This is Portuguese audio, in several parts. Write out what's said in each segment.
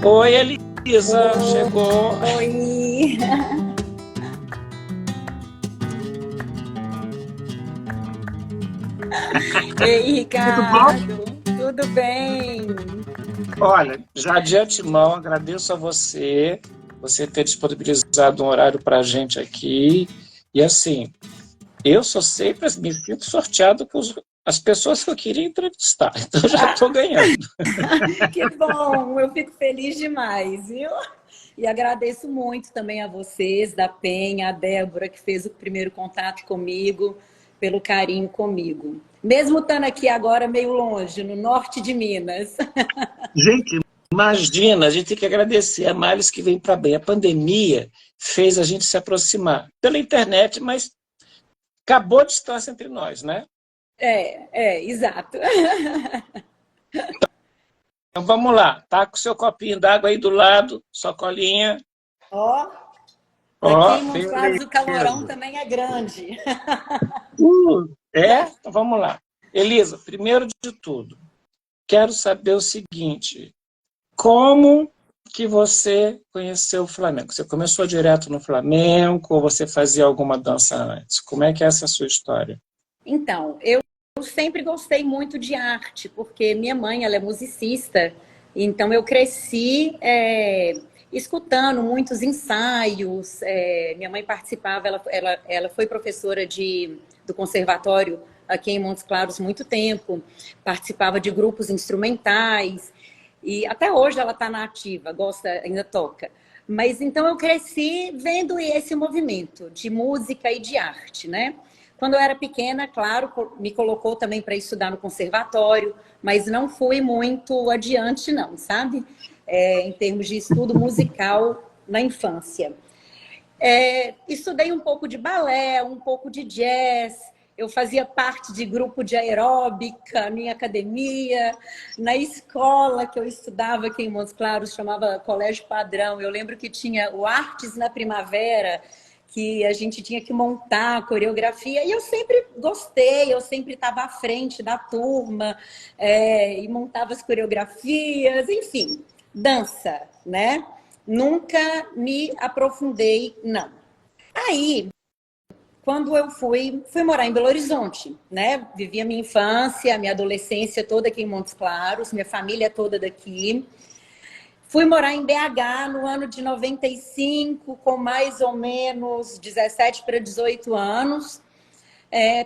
Oi, Elisa, chegou. Oi! Ei, Tudo bom? Ricardo, tudo bem? Olha, já de antemão agradeço a você ter disponibilizado um horário para a gente aqui. E assim, eu sou sempre, me sinto sorteado com as pessoas que eu queria entrevistar, então eu já estou ganhando. Que bom, eu fico feliz demais, viu? E agradeço muito também a vocês, da Penha, a Débora, que fez o primeiro contato comigo, pelo carinho comigo. Mesmo estando aqui agora meio longe, no norte de Minas. Gente, imagina, a gente tem que agradecer a males que vem para bem. A pandemia fez a gente se aproximar pela internet, mas acabou a distância entre nós, né? Exato. Então vamos lá, tá com o seu copinho d'água aí do lado, sua colinha. Ó, aqui Ó, em Montes Claros o calorão beleza. também é grande. Então vamos lá. Elisa, primeiro de tudo, quero saber o seguinte: como que você conheceu o flamenco? Você começou direto no flamenco ou você fazia alguma dança antes? Como é que é essa sua história? Então, eu sempre gostei muito de arte, porque minha mãe ela é musicista, então eu cresci escutando muitos ensaios. Minha mãe participava, ela foi professora do conservatório aqui em Montes Claros muito tempo, participava de grupos instrumentais, e até hoje ela está na ativa, gosta, ainda toca. Mas então eu cresci vendo esse movimento de música e de arte, né? Quando eu era pequena, claro, me colocou também para estudar no conservatório, mas não fui muito adiante, não, sabe? Em termos de estudo musical na infância. Estudei um pouco de balé, um pouco de jazz. Eu fazia parte de grupo de aeróbica, minha academia, na escola que eu estudava aqui em Montes Claros, chamava Colégio Padrão. Eu lembro que tinha o Artes na Primavera, que a gente tinha que montar a coreografia, e eu sempre gostei, eu sempre estava à frente da turma, e montava as coreografias, enfim, dança, né? Nunca me aprofundei, não. Aí, quando eu fui morar em Belo Horizonte, né? Vivi a minha infância, a minha adolescência toda aqui em Montes Claros, minha família toda daqui. Fui morar em BH no ano de 95, com mais ou menos 17 para 18 anos,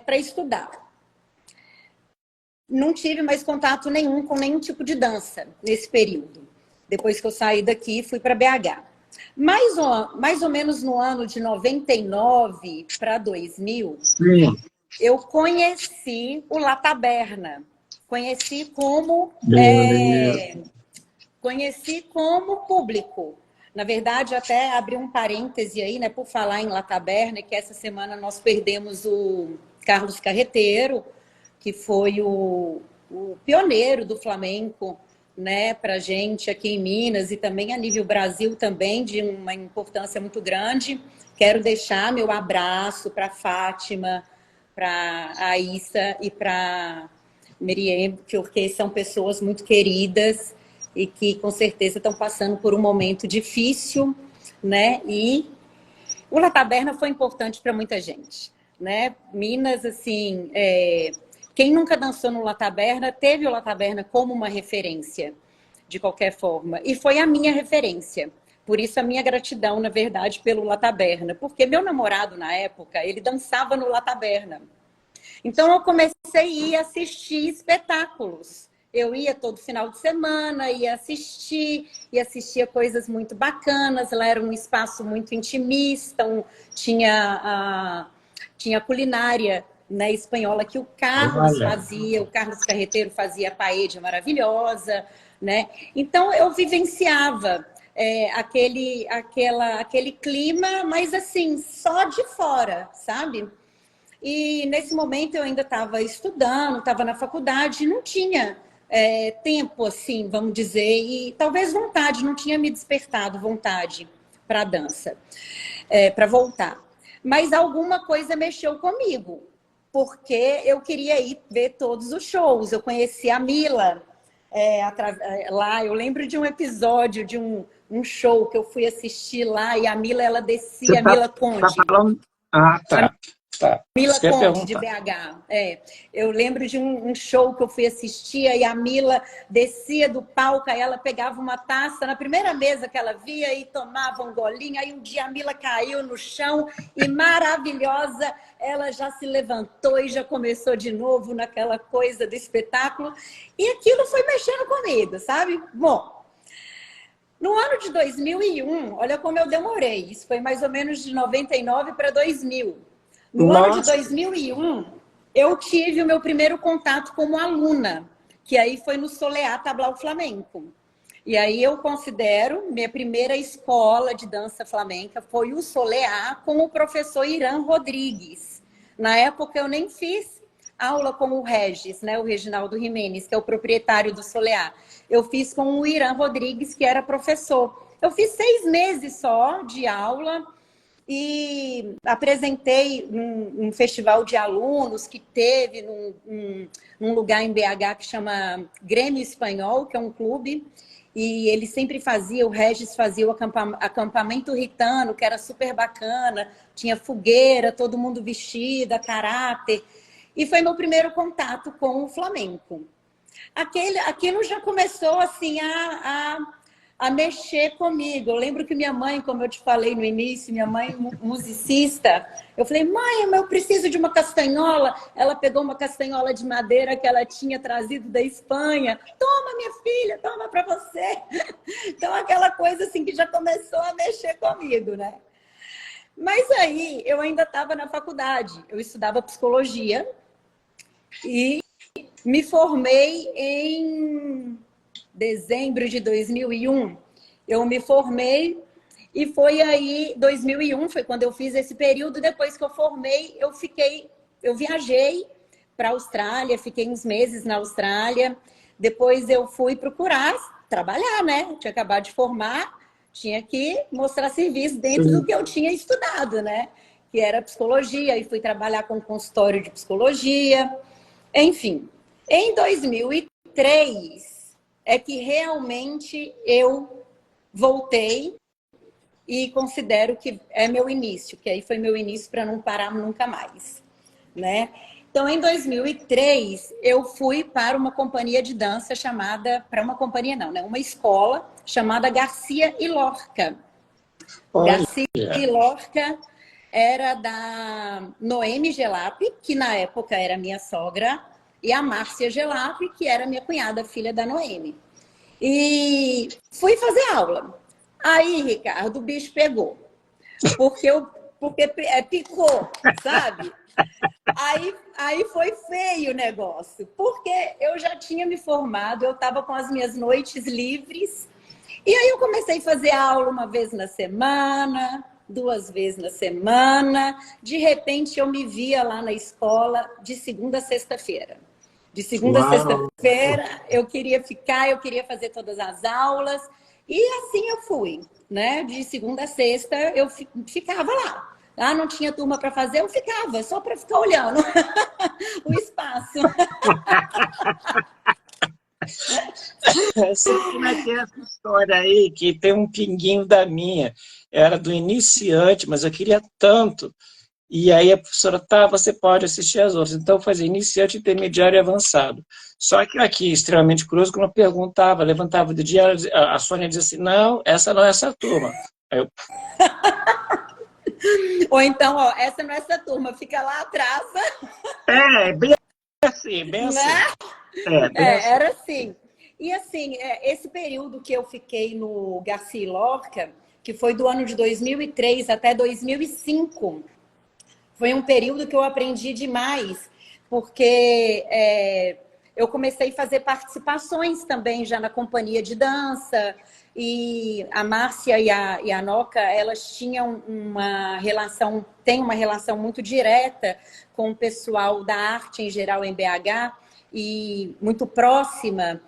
para estudar. Não tive mais contato nenhum com nenhum tipo de dança nesse período. Depois que eu saí daqui, fui para BH. Mais ou menos no ano de 99 para 2000, Sim. eu conheci o La Taberna. Conheci como público. Na verdade, até abri um parêntese aí, né, por falar em La Taberna, que essa semana nós perdemos o Carlos Carreteiro, que foi o pioneiro do flamenco, né, para a gente aqui em Minas e também a nível Brasil também, de uma importância muito grande. Quero deixar meu abraço para a Fátima, para a Aissa e para a Meriem, porque são pessoas muito queridas e que com certeza estão passando por um momento difícil, né? E o La Taberna foi importante para muita gente, né? Minas, assim, quem nunca dançou no La Taberna teve o La Taberna como uma referência, de qualquer forma. E foi a minha referência. Por isso a minha gratidão, na verdade, pelo La Taberna. Porque meu namorado, na época, ele dançava no La Taberna. Então eu comecei a ir assistir espetáculos. Eu ia todo final de semana, ia assistia coisas muito bacanas. Lá era um espaço muito intimista, tinha culinária, né, espanhola que o Carlos fazia, o Carlos Carreteiro fazia paella maravilhosa, né? Então eu vivenciava aquele clima, mas assim, só de fora, sabe? E nesse momento eu ainda estava estudando, estava na faculdade, e não tinha tempo, assim, vamos dizer, e talvez vontade, não tinha me despertado vontade para a dança, para voltar. Mas alguma coisa mexeu comigo, porque eu queria ir ver todos os shows. Eu conheci a Mila lá, eu lembro de um episódio de um show que eu fui assistir lá, e a Mila, ela Você descia, a Mila tá Conde. falando... Ah, tá. Tá. Mila Isso que eu ia Conde, de perguntar. BH. Eu lembro de um show que eu fui assistir e a Mila descia do palco, aí ela pegava uma taça na primeira mesa que ela via e tomava um golinho. Aí um dia a Mila caiu no chão e, maravilhosa, ela já se levantou e já começou de novo naquela coisa do espetáculo. E aquilo foi mexendo comigo, sabe? Bom, no ano de 2001, olha como eu demorei. Isso foi mais ou menos de 99 para 2000. No ano de Nossa, 2001, eu tive o meu primeiro contato como aluna, que aí foi no Soleá Tablao Flamenco. E aí eu considero, minha primeira escola de dança flamenca foi o Soleá com o professor Irã Rodrigues. Na época eu nem fiz aula com o Regis, né, o Reginaldo Jimenez, que é o proprietário do Soleá. Eu fiz com o Irã Rodrigues, que era professor. Eu fiz 6 meses só de aula, e apresentei num festival de alunos que teve num lugar em BH que chama Grêmio Espanhol, que é um clube, e ele sempre fazia, o Regis fazia o acampamento ritano, que era super bacana, tinha fogueira, todo mundo vestida, caráter, e foi meu primeiro contato com o flamenco. Aquilo já começou assim a mexer comigo. Eu lembro que minha mãe, como eu te falei no início, minha mãe musicista, eu falei, mãe, eu preciso de uma castanhola. Ela pegou uma castanhola de madeira que ela tinha trazido da Espanha. Toma, minha filha, toma para você. Então, aquela coisa assim que já começou a mexer comigo, né? Mas aí, eu ainda estava na faculdade. Eu estudava psicologia e me formei em dezembro de 2001. Eu me formei e foi aí, 2001 foi quando eu fiz esse período. Depois que eu formei, eu viajei para a Austrália, fiquei uns meses na Austrália. Depois eu fui procurar trabalhar, né? Eu tinha acabado de formar, tinha que mostrar serviço dentro do que eu tinha estudado, né? Que era psicologia, e fui trabalhar com consultório de psicologia. Enfim, em 2003 é que realmente eu voltei e considero que é meu início, que aí foi meu início para não parar nunca mais, né? Então, em 2003, eu fui para uma companhia de dança chamada, para uma companhia não, né? Uma escola chamada Garcia e Lorca. olha. Garcia e Lorca era da Noemi Gelap, que na época era minha sogra, e a Márcia Gelap, que era minha cunhada, filha da Noemi. E fui fazer aula. Aí, Ricardo, o bicho pegou. Porque picou, sabe? Aí foi feio o negócio. Porque eu já tinha me formado, eu estava com as minhas noites livres. E aí eu comecei a fazer aula uma vez na semana, 2 vezes na semana. De repente eu me via lá na escola de segunda a sexta-feira. De segunda a Uau! sexta-feira eu queria ficar, eu queria fazer todas as aulas. E assim eu fui, né? De segunda a sexta eu ficava lá. Ah, não tinha turma para fazer, eu ficava só para ficar olhando o espaço. Você como é que é essa história aí, que tem um pinguinho da minha. Eu era do iniciante, mas eu queria tanto. E aí a professora, tá, você pode assistir as outras. Então, eu fazia iniciante, intermediário e avançado. Só que aqui, extremamente curioso, quando eu perguntava, levantava o dia, a Sônia dizia assim, não, essa não é essa turma. Aí eu, Ou então, ó, essa não é essa turma, fica lá atrás, bem assim, bem assim. né? Bem assim. Era assim. E assim, esse período que eu fiquei no Garcia e Lorca, que foi do ano de 2003 até 2005, foi um período que eu aprendi demais, porque eu comecei a fazer participações também já na companhia de dança, e a Márcia e a Noca, elas tinham têm uma relação muito direta com o pessoal da arte em geral em BH, e muito próxima,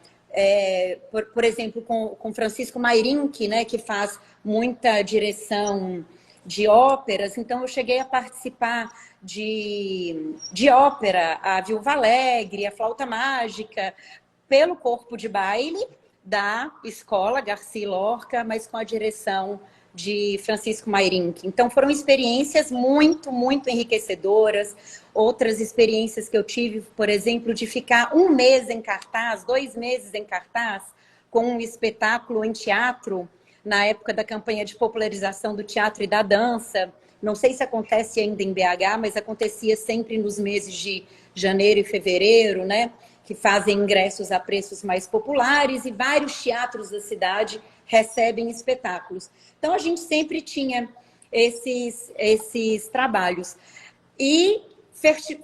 por exemplo, com Francisco Mairink, né, que faz muita direção de óperas. Então, eu cheguei a participar de ópera, a Viúva Alegre, a Flauta Mágica, pelo corpo de baile da escola Garcia Lorca, mas com a direção de Francisco Mairink. Então, foram experiências muito, muito enriquecedoras. Outras experiências que eu tive, por exemplo, de ficar 1 mês em cartaz, 2 meses em cartaz, com um espetáculo em teatro, na época da campanha de popularização do teatro e da dança. Não sei se acontece ainda em BH, mas acontecia sempre nos meses de janeiro e fevereiro, né? Que fazem ingressos a preços mais populares, e vários teatros da cidade recebem espetáculos. Então, a gente sempre tinha esses trabalhos. E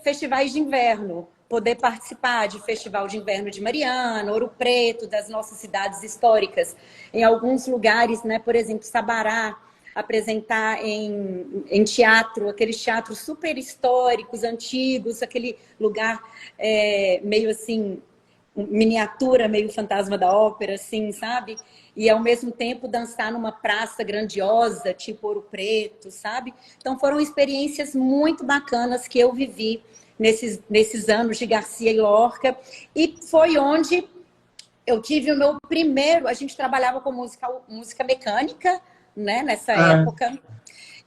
festivais de inverno, poder participar de Festival de Inverno de Mariana, Ouro Preto, das nossas cidades históricas. Em alguns lugares, né, por exemplo, Sabará, apresentar em teatro, aqueles teatros super históricos, antigos, aquele lugar meio assim, miniatura, meio Fantasma da Ópera, assim, sabe? E, ao mesmo tempo, dançar numa praça grandiosa, tipo Ouro Preto, sabe? Então, foram experiências muito bacanas que eu vivi nesses anos de Garcia e Lorca. E foi onde eu tive o meu primeiro... A gente trabalhava com música mecânica, né, nessa época.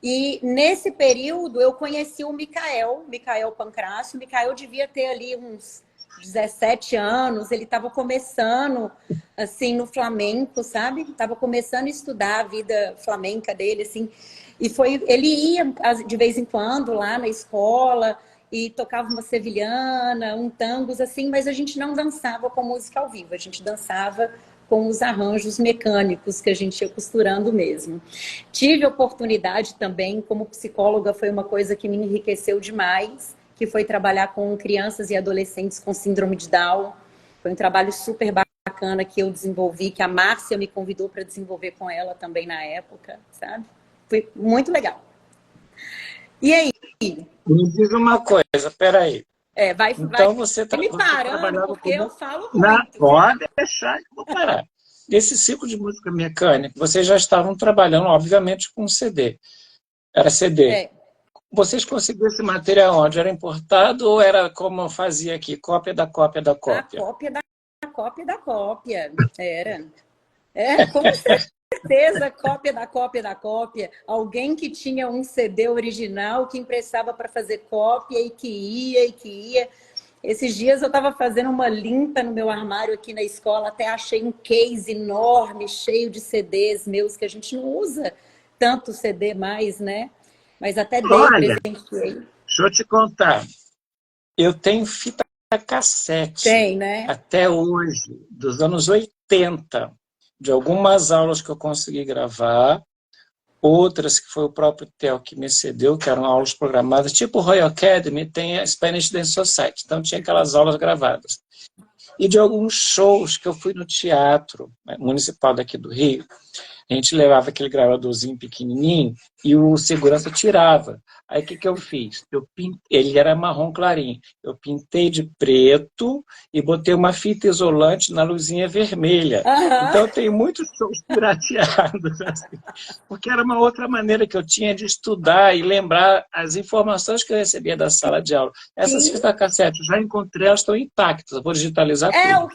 E, nesse período, eu conheci o Micael Pancrácio. O Micael devia ter ali uns 17 anos, ele estava começando, assim, no flamenco, sabe? Estava começando a estudar a vida flamenca dele, assim. E ele ia, de vez em quando, lá na escola, e tocava uma sevilhana, um tangos, assim, mas a gente não dançava com música ao vivo, a gente dançava com os arranjos mecânicos que a gente ia costurando mesmo. Tive oportunidade também, como psicóloga, foi uma coisa que me enriqueceu demais, que foi trabalhar com crianças e adolescentes com síndrome de Down. Foi um trabalho super bacana que eu desenvolvi, que a Márcia me convidou para desenvolver com ela também na época, sabe? Foi muito legal. E aí? Me diz uma coisa, peraí. Então você me parando, trabalhava porque eu falo Não, muito. pode deixar que eu vou parar. Nesse ciclo de música mecânica, vocês já estavam trabalhando, obviamente, com CD. Era CD. Vocês conseguiam esse material onde? Era importado ou era como eu fazia aqui, cópia da cópia da cópia? A cópia da cópia da cópia. Era. Com certeza, cópia da cópia da cópia. Alguém que tinha um CD original que emprestava para fazer cópia e que ia. Esses dias eu estava fazendo uma limpa no meu armário aqui na escola, até achei um case enorme, cheio de CDs meus, que a gente não usa tanto CD mais, né? Mas até presenteei. Deixa eu te contar. Eu tenho fita cassete. Tem, né? Até hoje, dos anos 80, de algumas aulas que eu consegui gravar, outras que foi o próprio Theo que me cedeu, que eram aulas programadas, tipo o Royal Academy, tem a Spanish Dance Society, então tinha aquelas aulas gravadas. E de alguns shows que eu fui no teatro municipal daqui do Rio, a gente levava aquele gravadorzinho pequenininho e o segurança tirava. Aí o que eu fiz? Ele era marrom clarinho. Eu pintei de preto e botei uma fita isolante na luzinha vermelha. Então eu tenho muitos shows pirateados, assim, porque era uma outra maneira que eu tinha de estudar e lembrar as informações que eu recebia da sala de aula. Essas fitas cassete, eu já encontrei, elas estão intactas. Eu vou digitalizar tudo. O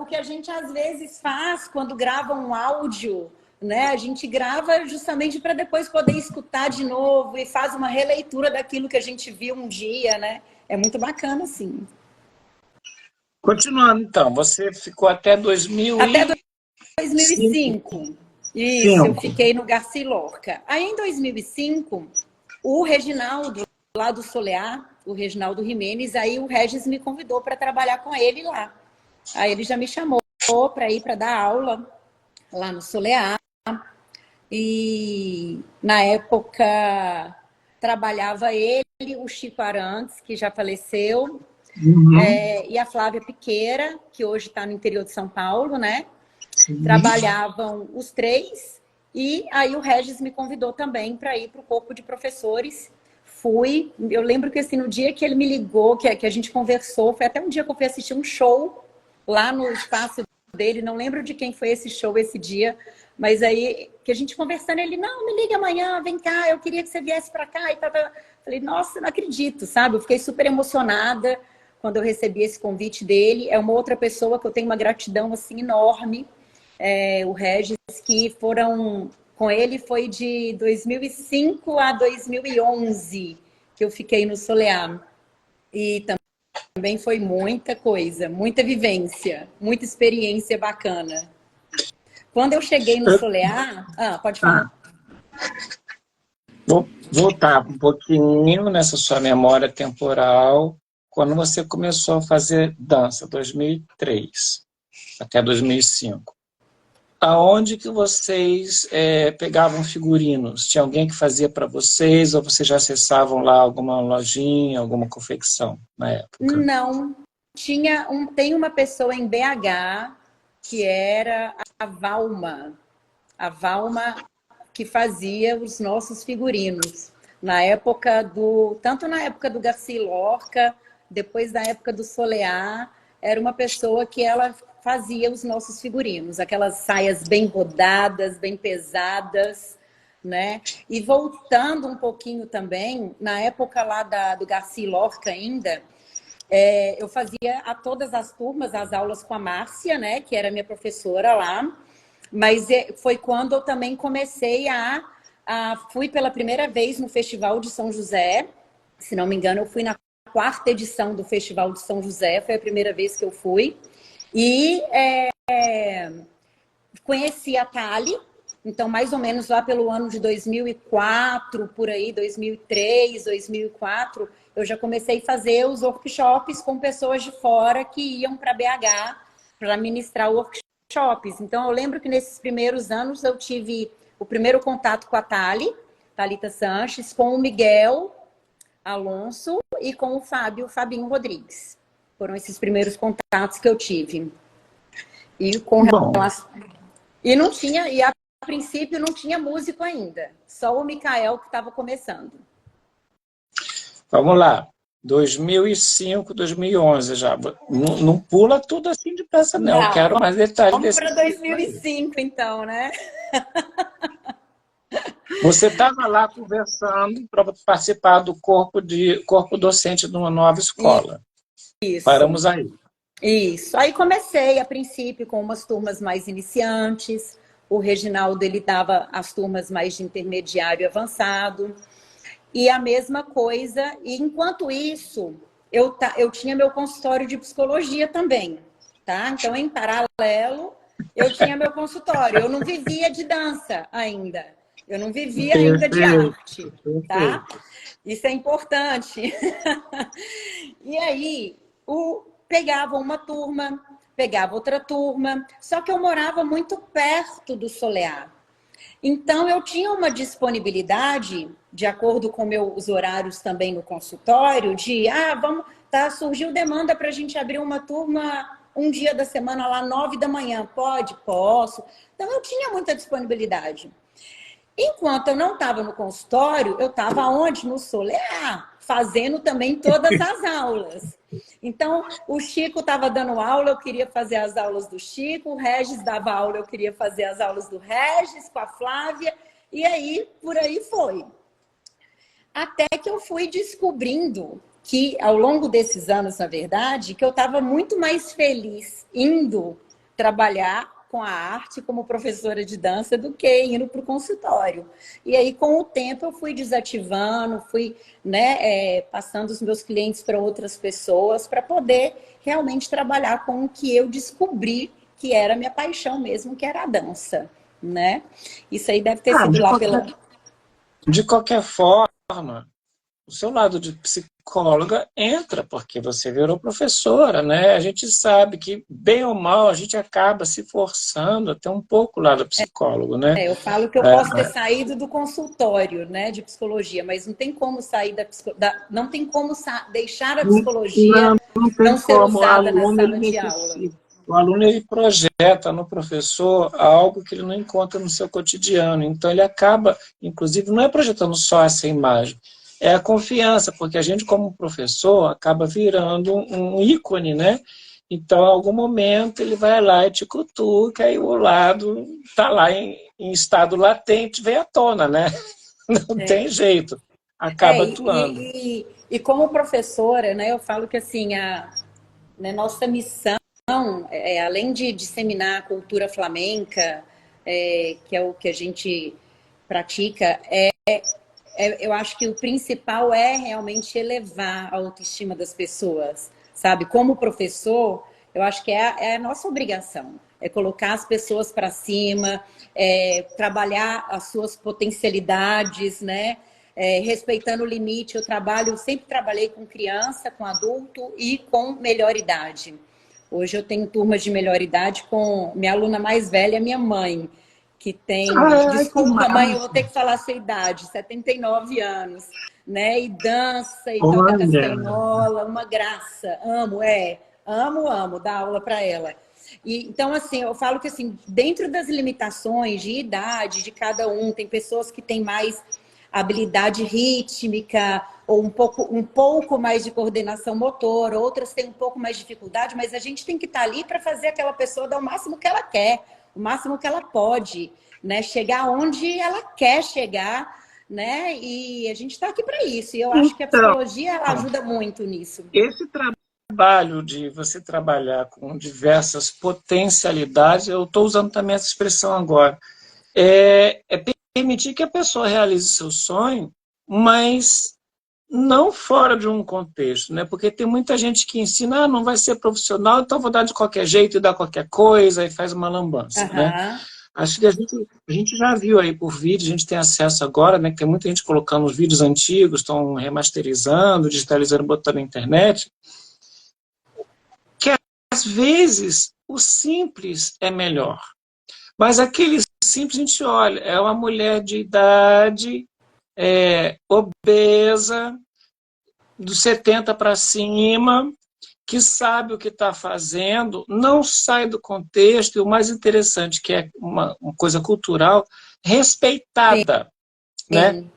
que a gente às vezes faz quando grava um áudio, né? A gente grava justamente para depois poder escutar de novo e faz uma releitura daquilo que a gente viu um dia, né? É muito bacana, sim. Continuando, então, você ficou até 2005. Isso, eu fiquei no Garcia Lorca. Aí, em 2005, o Reginaldo, lá do Solear, o Reginaldo Jimenez, aí o Regis me convidou para trabalhar com ele lá. Aí ele já me chamou para ir para dar aula lá no Solear. E, na época, trabalhava ele, o Chico Arantes, que já faleceu, e a Flávia Piqueira, que hoje está no interior de São Paulo, né? Trabalhavam os três. E aí o Regis me convidou também para ir para o corpo de professores. fui. Eu lembro que assim, no dia que ele me ligou, que a gente conversou, foi até um dia que eu fui assistir um show lá no espaço dele, não lembro de quem foi esse show esse dia, mas aí que a gente conversando, ele, não, me liga amanhã, vem cá, eu queria que você viesse para cá e tal. Falei, nossa, não acredito, sabe? Eu fiquei super emocionada quando eu recebi esse convite dele. É uma outra pessoa que eu tenho uma gratidão assim enorme, o Regis, que foram com ele, foi de 2005 a 2011 que eu fiquei no Solear. E também foi muita coisa, muita vivência, muita experiência bacana. Quando eu cheguei no Solear... pode falar. Vou voltar um pouquinho nessa sua memória temporal, quando você começou a fazer dança, 2003 até 2005. Aonde que vocês pegavam figurinos? Tinha alguém que fazia para vocês ou vocês já acessavam lá alguma lojinha, alguma confecção na época? Não. Tem uma pessoa em BH que era a Valma. A Valma que fazia os nossos figurinos. Tanto na época do Garcia Lorca, depois da época do Solear, era uma pessoa que ela fazia os nossos figurinos, aquelas saias bem rodadas, bem pesadas, né? E voltando um pouquinho também, na época lá do Garcia Lorca ainda, eu fazia a todas as turmas, as aulas com a Márcia, né? Que era minha professora lá, mas foi quando eu também comecei fui pela primeira vez no Festival de São José, se não me engano, eu fui na 4ª edição do Festival de São José, foi a primeira vez que eu fui. E conheci a Thali, então mais ou menos lá pelo ano de 2004, por aí, 2003, 2004, eu já comecei a fazer os workshops com pessoas de fora que iam para BH para ministrar workshops. Então eu lembro que nesses primeiros anos eu tive o primeiro contato com a Thalita Sanches, com o Miguel Alonso e com o Fabinho Rodrigues. Foram esses primeiros contatos que eu tive. E com relação... E a princípio não tinha músico ainda. Só o Micael que estava começando. Vamos lá. 2005, 2011 já. Não pula tudo assim depressa, não. Eu quero mais detalhes desse. Vamos para 2005, então, né? Você estava lá conversando para participar do corpo docente de uma nova escola. Isso. Paramos aí. Isso. Aí comecei, a princípio, com umas turmas mais iniciantes. O Reginaldo, ele dava as turmas mais de intermediário e avançado. E a mesma coisa. E enquanto isso, eu tinha meu consultório de psicologia também. Tá? Então, em paralelo, eu tinha meu consultório. Eu não vivia de dança ainda. Eu não vivia ainda de arte. Tá? Isso é importante. E aí... pegava uma turma, pegava outra turma, só que eu morava muito perto do Solear. Então, eu tinha uma disponibilidade, de acordo com meus horários também no consultório, surgiu demanda para a gente abrir uma turma um dia da semana lá, 9 da manhã. Pode? Posso. Então, eu tinha muita disponibilidade. Enquanto eu não estava no consultório, eu estava onde? No Solear, fazendo também todas as aulas. Então, o Chico estava dando aula, eu queria fazer as aulas do Chico, o Regis dava aula, eu queria fazer as aulas do Regis, com a Flávia, e aí, por aí foi. Até que eu fui descobrindo que, ao longo desses anos, na verdade, que eu estava muito mais feliz indo trabalhar com a arte como professora de dança do que indo para o consultório. E aí, com o tempo, eu fui desativando, fui passando os meus clientes para outras pessoas para poder realmente trabalhar com o que eu descobri que era a minha paixão mesmo, que era a dança, né? Isso aí deve ter sido lá pela... De qualquer forma, o seu lado de psicóloga entra, porque você virou professora, né? A gente sabe que, bem ou mal, a gente acaba se forçando até um pouco o lado psicólogo, né? Eu falo que eu posso ter saído do consultório, né, de psicologia, mas não tem como sair não tem como deixar a psicologia não ser usada na sala de aula. O aluno, ele projeta no professor algo que ele não encontra no seu cotidiano. Então, ele acaba, inclusive, não é projetando só essa imagem, é a confiança, porque a gente, como professor, acaba virando um ícone, né? Então, em algum momento, ele vai lá e te cutuca e o lado está lá em estado latente, vem à tona, né? Não tem jeito, É, acaba atuando. e como professora, né, eu falo que assim, né, nossa missão além de disseminar a cultura flamenca, que é o que a gente pratica, eu acho que o principal é realmente elevar a autoestima das pessoas, sabe? Como professor, eu acho que é a nossa obrigação. É colocar as pessoas para cima, trabalhar as suas potencialidades, né? Respeitando o limite. Eu sempre trabalhei com criança, com adulto e com melhor idade. Hoje eu tenho turmas de melhor idade com minha aluna mais velha, minha mãe, que tem, Ai, que desculpa mãe, eu vou massa! ter que falar a sua idade, 79 anos, né? E dança, e toca Olha, castanhola, uma graça, amo dar aula para ela. E, então, assim, eu falo que assim, dentro das limitações de idade de cada um, tem pessoas que têm mais habilidade rítmica ou um pouco mais de coordenação motora, outras têm um pouco mais de dificuldade, mas a gente tem que estar ali para fazer aquela pessoa dar o máximo que ela quer, o máximo que ela pode, né? Chegar onde ela quer chegar, né? E a gente está aqui para isso. E eu acho que a então, psicologia ela ajuda muito nisso. esse trabalho de você trabalhar com diversas potencialidades, eu estou usando também essa expressão agora, é permitir que a pessoa realize seu sonho, mas não fora de um contexto, né? Porque tem muita gente que ensina, não vai ser profissional, então vou dar de qualquer jeito e dar qualquer coisa e faz uma lambança, né? Aham. Acho que a gente já viu aí por vídeo, a gente tem acesso agora, né? Que tem muita gente colocando os vídeos antigos, estão remasterizando, digitalizando, botando na internet, que às vezes o simples é melhor. Mas aquele simples, a gente olha, é uma mulher de idade, obesa, dos 70 para cima, que sabe o que está fazendo, não sai do contexto, e o mais interessante, que é uma coisa cultural, respeitada, né? Sim.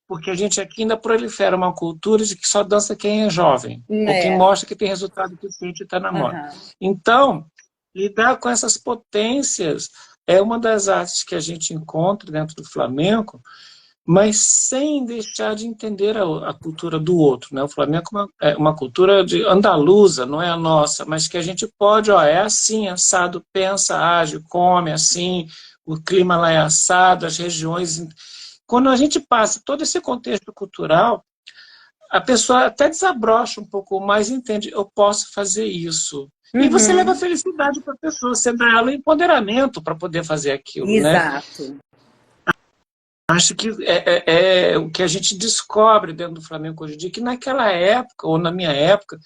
Porque a gente aqui ainda prolifera uma cultura de que só dança quem é jovem, ou quem É. mostra que tem resultado eficiente e está na moda. Aham. Então, lidar com essas potências é uma das artes que a gente encontra dentro do flamenco, mas sem deixar de entender a cultura do outro, né? O Flamengo é uma cultura de andaluza, não é a nossa, mas que a gente pode, é assim, assado, pensa, age, come assim, o clima lá é assado, as regiões. Quando a gente passa todo esse contexto cultural, a pessoa até desabrocha um pouco mais, entende, eu posso fazer isso. E você leva Uhum. felicidade para a pessoa, você dá ela o empoderamento para poder fazer aquilo, né? Exato. Acho que é o que a gente descobre dentro do Flamengo hoje em dia, que naquela época, ou na minha época,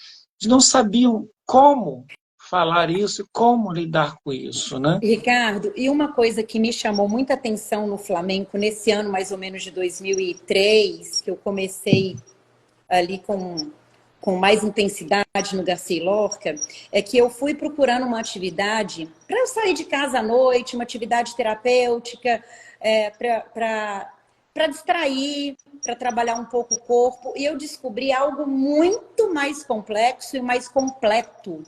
eles não sabiam como falar isso e como lidar com isso, né? Ricardo, e uma coisa que me chamou muita atenção no Flamengo nesse ano mais ou menos de 2003, que eu comecei ali com mais intensidade no Garcia e Lorca, é que eu fui procurando uma atividade para eu sair de casa à noite, uma atividade terapêutica, para distrair, para trabalhar um pouco o corpo, e eu descobri algo muito mais complexo e mais completo,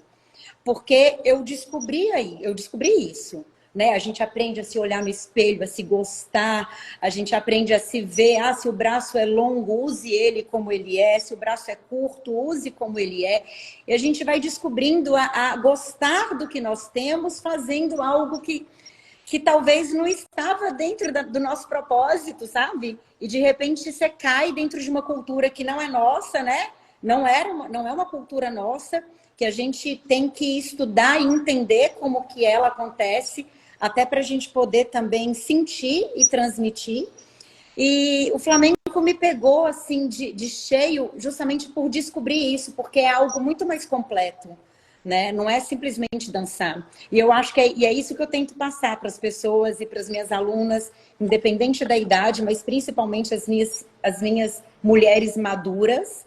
porque eu descobri isso. Né? A gente aprende a se olhar no espelho, a se gostar, a gente aprende a se ver, se o braço é longo, use ele como ele é, se o braço é curto, use como ele é. E a gente vai descobrindo a gostar do que nós temos, fazendo algo que talvez não estava dentro do nosso propósito, sabe? E de repente você cai dentro de uma cultura que não é nossa, né? Não é uma cultura nossa, que a gente tem que estudar e entender como que ela acontece, até para a gente poder também sentir e transmitir. E o Flamengo me pegou assim de cheio justamente por descobrir isso, porque é algo muito mais completo, né? Não é simplesmente dançar. E eu acho que é isso que eu tento passar para as pessoas e para as minhas alunas, independente da idade, mas principalmente as minhas mulheres maduras,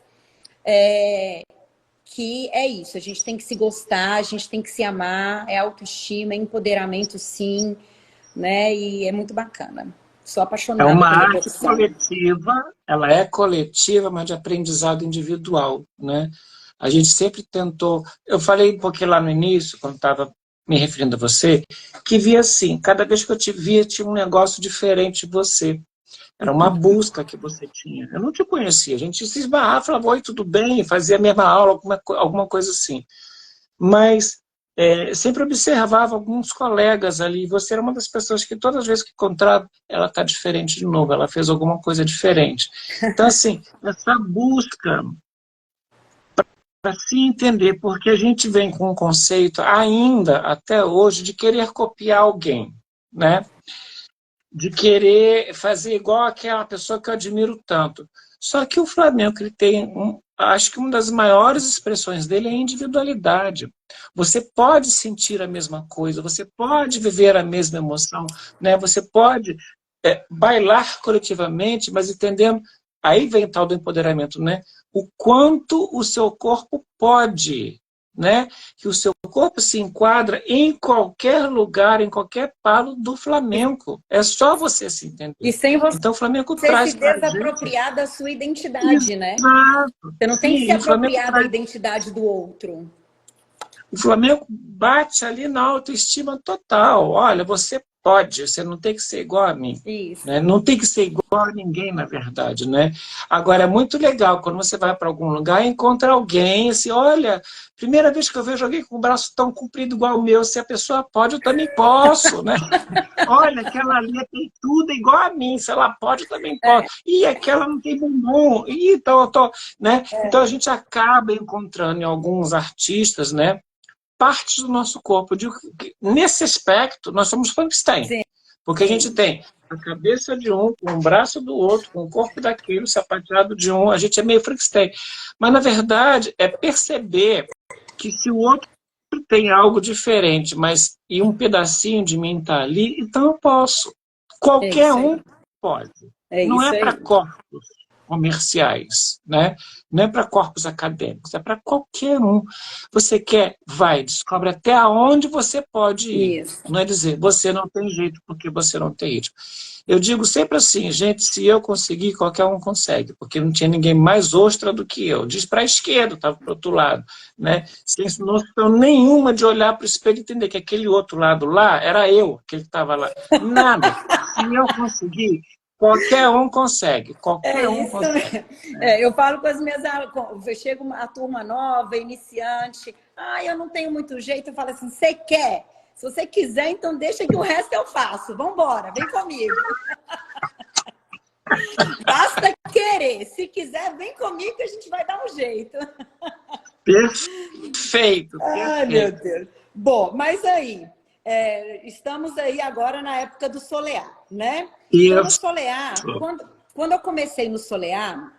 que é isso, a gente tem que se gostar, a gente tem que se amar, é autoestima, é empoderamento sim, né? E é muito bacana. Sou É apaixonada uma pela arte profissão. coletiva, ela é coletiva, mas de aprendizado individual, né? A gente sempre tentou. Eu falei um pouquinho lá no início, quando estava me referindo a você, que via assim, cada vez que eu te via, tinha um negócio diferente de você. Era uma busca que você tinha. Eu não te conhecia. A gente se esbarrava, falava, oi, tudo bem? Fazia a mesma aula, alguma coisa assim. Mas sempre observava alguns colegas ali. Você era uma das pessoas que todas as vezes que encontrava, ela está diferente de novo, ela fez alguma coisa diferente. Então, assim, essa busca para se entender, porque a gente vem com um conceito ainda, até hoje, de querer copiar alguém, né? De querer fazer igual aquela pessoa que eu admiro tanto. Só que o Flamengo ele tem, acho que uma das maiores expressões dele é a individualidade. Você pode sentir a mesma coisa, você pode viver a mesma emoção, né? Você pode bailar coletivamente, mas entendendo, aí vem o tal do empoderamento, né? O quanto o seu corpo pode, né? Que o seu corpo se enquadra em qualquer lugar, em qualquer palo do Flamengo. É só você se E entender. sem Então o Flamengo você se traz para a gente. desapropriar da sua identidade, né? Exato. Você não tem que se Sim, o Flamengo apropriar da traz. identidade do outro. O Flamengo bate ali na autoestima total. Olha, você pode, você não tem que ser igual a mim. Né? Isso. Não tem que ser igual a ninguém, na verdade. Né? Agora, é muito legal quando você vai para algum lugar e encontra alguém, assim, olha, primeira vez que eu vejo alguém com o braço tão comprido igual o meu, se a pessoa pode, eu também posso. Né? Olha, aquela ali tem tudo igual a mim, se ela pode, eu também posso. E aquela não tem bumbum. E então, né? Então a gente acaba encontrando em alguns artistas, né? Partes do nosso corpo. Eu digo que, nesse aspecto, nós somos Frankenstein. Sim, Porque a gente sim. tem a cabeça de um, com o braço do outro, com o corpo daquele, o sapateado de um, a gente é meio Frankenstein. Mas, na verdade, é perceber que se o outro tem algo diferente, mas e um pedacinho de mim está ali, então eu posso. É Qualquer isso aí. um pode. É Não isso é para aí. corpos comerciais, né? Não é para corpos acadêmicos, é para qualquer um. Você quer, vai, descobre até aonde você pode ir. Isso. Não é dizer, você não tem jeito porque você não tem ritmo. Eu digo sempre assim, gente, se eu conseguir, qualquer um consegue, porque não tinha ninguém mais ostra do que eu. Diz para a esquerda, estava para o outro lado. Né? Sem noção nenhuma de olhar para o espelho e entender que aquele outro lado lá era eu, que ele estava lá. Nada. Se eu conseguir, qualquer um consegue. É Qualquer um isso consegue. mesmo. Eu falo com as minhas alunas, chega uma turma nova, iniciante, eu não tenho muito jeito, eu falo assim, você quer? Se você quiser, então deixa que o resto eu faço. Vamos embora, vem comigo. Basta querer. Se quiser, vem comigo que a gente vai dar um jeito. Perfeito, Ai, meu perfeito. Deus. Bom, mas aí, estamos aí agora na época do Solear, né? Então, no Isso. Solear, quando eu comecei no Solear,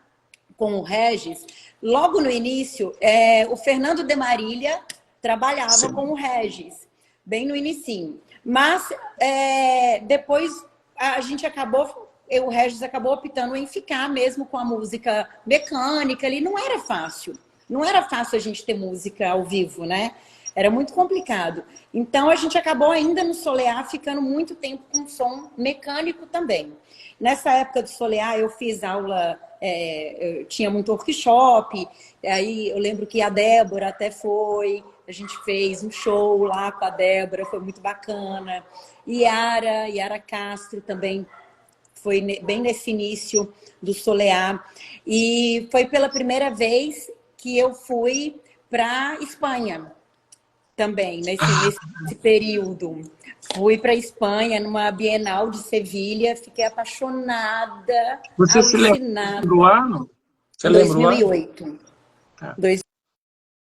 com o Regis, logo no início, o Fernando de Marília trabalhava com Sim. o Regis, bem no inicinho. Mas depois a gente acabou, o Regis acabou optando em ficar mesmo com a música mecânica ali. Não era fácil. Não era fácil a gente ter música ao vivo, né? Era muito complicado. Então a gente acabou ainda no Solear ficando muito tempo com som mecânico também. Nessa época do Solear eu fiz aula, eu tinha muito workshop, aí eu lembro que a Débora até foi, a gente fez um show lá com a Débora, foi muito bacana. Yara Castro também foi bem nesse início do Solear. E foi pela primeira vez que eu fui para Espanha também, nesse período. Fui para Espanha, numa Bienal de Sevilha, fiquei apaixonada, Você se lembra alucinada. do ano? Você lembra o ano? 2008. Tá.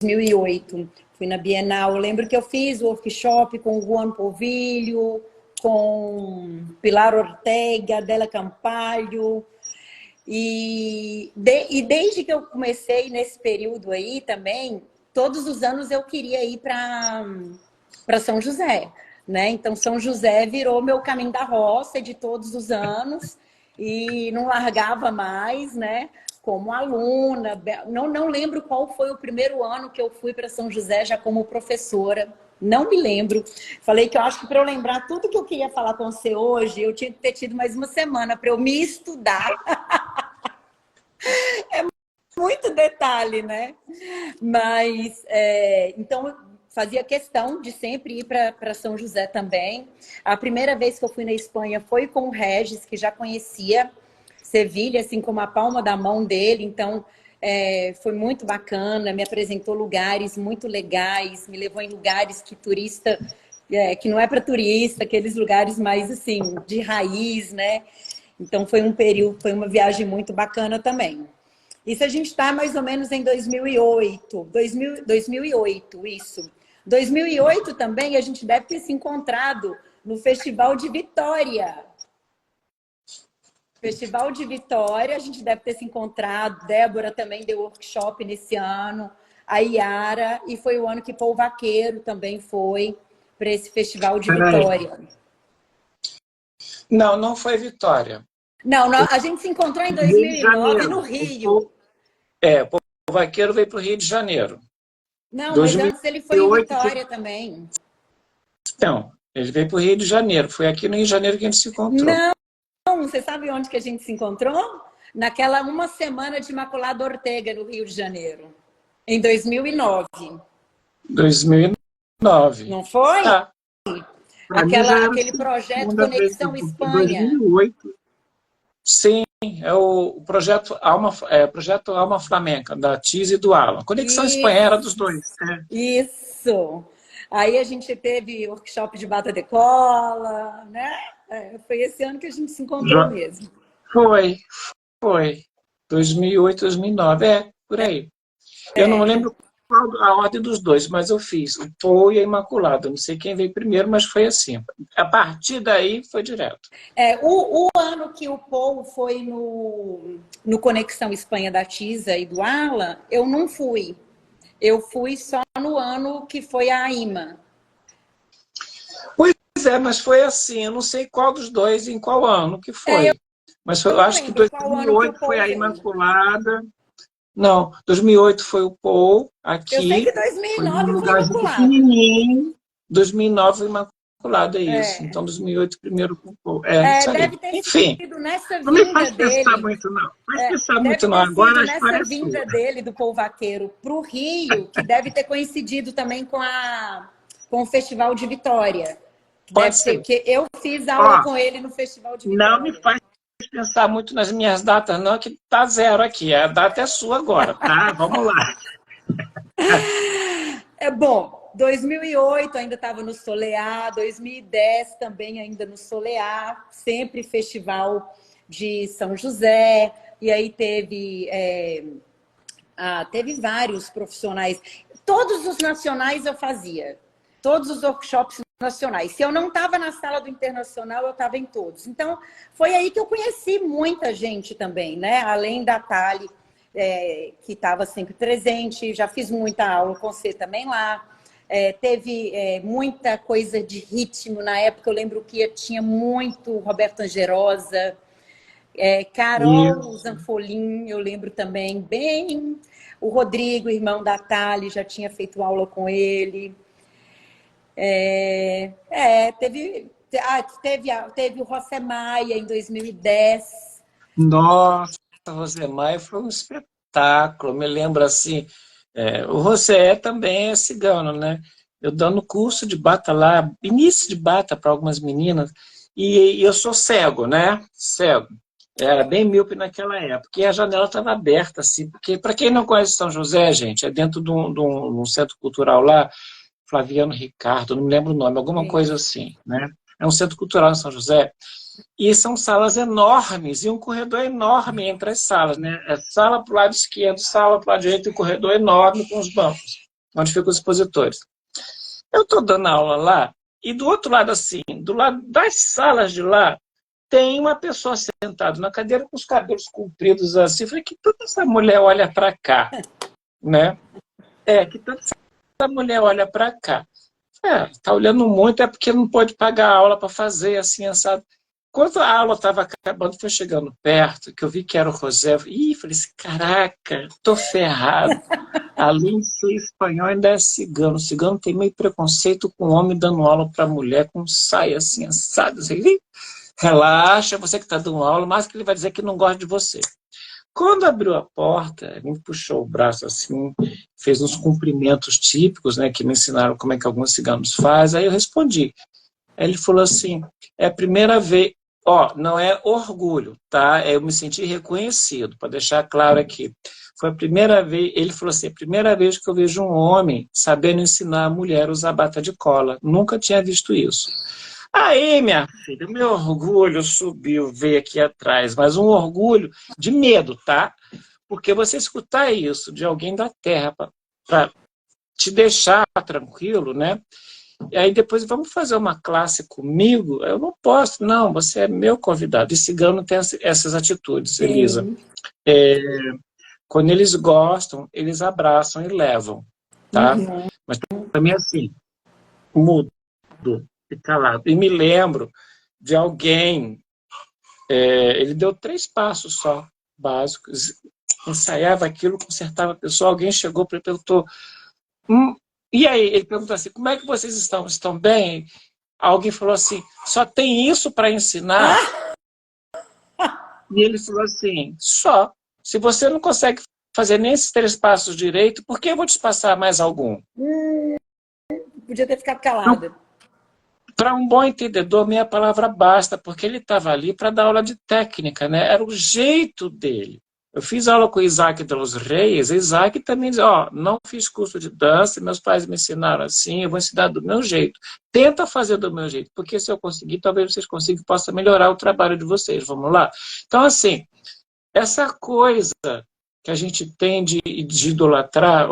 2008. Fui na Bienal. Eu lembro que eu fiz o workshop com o Juan Povilho, com Pilar Ortega, Adela Campalho. E desde que eu comecei nesse período aí também, todos os anos eu queria ir para São José, né? Então São José virou meu caminho da roça de todos os anos e não largava mais, né? Como aluna, não lembro qual foi o primeiro ano que eu fui para São José já como professora, Não me lembro. Falei que eu acho que para eu lembrar tudo que eu queria falar com você hoje, eu tinha que ter tido mais uma semana para eu me estudar. Muito detalhe, né? Mas, então, eu fazia questão de sempre ir para São José também. A primeira vez que eu fui na Espanha foi com o Regis, que já conhecia Sevilha, assim como a palma da mão dele. Então, foi muito bacana, me apresentou lugares muito legais, me levou em lugares que turista, que não é para turista, aqueles lugares mais, assim, de raiz, né? Então, foi um período, foi uma viagem muito bacana também. Isso a gente está mais ou menos em 2008. 2008, isso. 2008 também a gente deve ter se encontrado no Festival de Vitória. Festival de Vitória, a gente deve ter se encontrado. Débora também deu workshop nesse ano. A Iara, e foi o ano que Paul Vaqueiro também foi para esse Festival de Vitória. Não, não foi Vitória. Não, a gente se encontrou em 2009 no Rio. O Vaqueiro veio para o Rio de Janeiro. Não, mas antes ele foi em Vitória também. Não, ele veio para o Rio de Janeiro. Foi aqui no Rio de Janeiro que a gente se encontrou. Não, você sabe onde que a gente se encontrou? Naquela uma semana de Imaculada Ortega, no Rio de Janeiro. Em 2009. 2009. Não foi? Tá. Aquele projeto Conexão Espanha. 2008. Sim, é o projeto Alma Flamenca, da Tiz e do Alan. Conexão Espanha era dos dois. Isso. Aí a gente teve workshop de bata de cola, né? Foi esse ano que a gente se encontrou mesmo. Foi. 2008, 2009. Por aí. Eu não lembro a ordem dos dois, mas eu fiz o Paul e a Imaculada. Não sei quem veio primeiro, mas foi assim. A partir daí, foi direto. O ano que o Paul foi no Conexão Espanha da Tisa e do Alan, eu não fui. Eu fui só no ano que foi a IMA. Pois é, mas foi assim. Eu não sei qual dos dois, em qual ano que foi. Mas eu acho que 2008 foi a Imaculada. Não, 2008 foi o Paul, aqui. Eu sei que 2009 foi Imaculada. Pequenininho. 2009 foi Imaculada, é isso. Então, 2008 primeiro com o Paul. Deve ter sido nessa vinda dele. Não me faz pensar muito, não. Agora a história é sua. Vinda dele, do Paul Vaqueiro, para o Rio, que deve ter coincidido também com o Festival de Vitória. Deve ser, porque eu fiz aula com ele no Festival de Vitória. Não me faz pensar muito nas minhas datas, não, que tá zero aqui. A data é sua agora, tá? Vamos lá. Bom, 2008 ainda estava no Solear, 2010 também ainda no Solear, sempre festival de São José, e aí teve vários profissionais. Todos os nacionais eu fazia, todos os workshops nacionais. Se eu não estava na sala do internacional, eu estava em todos. Então, foi aí que eu conheci muita gente também, né? Além da Thali, que estava sempre presente, já fiz muita aula com você também lá. Teve muita coisa de ritmo. Na época, eu lembro que tinha muito Roberto Angerosa, Carol Zanfolin, eu lembro também bem. O Rodrigo, irmão da Thali, já tinha feito aula com ele. Teve o José Maia em 2010. Nossa, o José Maia foi um espetáculo. Me lembro assim, o José também é cigano, né? Eu dando curso de bata lá, início de bata para algumas meninas, e eu sou cego, né? Cego. Era bem míope naquela época, e a janela estava aberta, assim, porque, para quem não conhece São José, gente, é dentro de um centro cultural lá, Flaviano Ricardo, não me lembro o nome, alguma coisa assim, né? É um centro cultural em São José, e são salas enormes, e um corredor enorme entre as salas, né? Sala para o lado esquerdo, sala para o lado direito, e um corredor enorme com os bancos, onde ficam os expositores. Eu estou dando aula lá, e do outro lado, assim, do lado das salas de lá, tem uma pessoa sentada na cadeira com os cabelos compridos assim. Eu falei, que tanta essa mulher olha para cá, né? Que tanta essa mulher olha para cá. Tá olhando muito, é porque não pode pagar a aula para fazer, assim, assado. Quando a aula estava acabando, foi chegando perto, que eu vi que era o José, falei assim, caraca, tô ferrado. além de ser espanhol, ainda é cigano. O cigano tem meio preconceito com homem dando aula para mulher com saia assim, assado. Assim. Relaxa, você que está dando aula, mas que ele vai dizer que não gosta de você. Quando abriu a porta, ele me puxou o braço assim, fez uns cumprimentos típicos, né, que me ensinaram como é que alguns ciganos fazem. Aí eu respondi. Aí ele falou assim, é a primeira vez, ó, não é orgulho, tá? Eu me senti reconhecido, para deixar claro aqui. Foi a primeira vez, ele falou assim, a primeira vez que eu vejo um homem sabendo ensinar a mulher a usar bata de cola. Nunca tinha visto isso. Aí, minha filha, meu orgulho subiu, veio aqui atrás, mas um orgulho de medo, tá? Porque você escutar isso de alguém da terra para te deixar tranquilo, né? E aí depois, vamos fazer uma classe comigo? Eu não posso, não, você é meu convidado. E cigano tem essas atitudes, Elisa. Quando eles gostam, eles abraçam e levam, tá? Uhum. Mas também assim, mudo, fica calado. E me lembro de alguém, ele deu 3 passos só, básicos, ensaiava aquilo, consertava a pessoa, alguém chegou e perguntou, e aí? Ele perguntou assim, como é que vocês estão? Estão bem? Alguém falou assim, só tem isso para ensinar? E ele falou assim, só. Se você não consegue fazer nem esses 3 passos direito, por que eu vou te passar mais algum? Podia ter ficado calada. Para um bom entendedor, meia palavra basta, porque ele estava ali para dar aula de técnica, né? Era o jeito dele. Eu fiz aula com o Isaac de los Reis, Isaac também diz, ó, não fiz curso de dança, meus pais me ensinaram assim, eu vou ensinar do meu jeito. Tenta fazer do meu jeito, porque se eu conseguir, talvez vocês consigam e possa melhorar o trabalho de vocês. Vamos lá? Então, assim, essa coisa que a gente tem de idolatrar,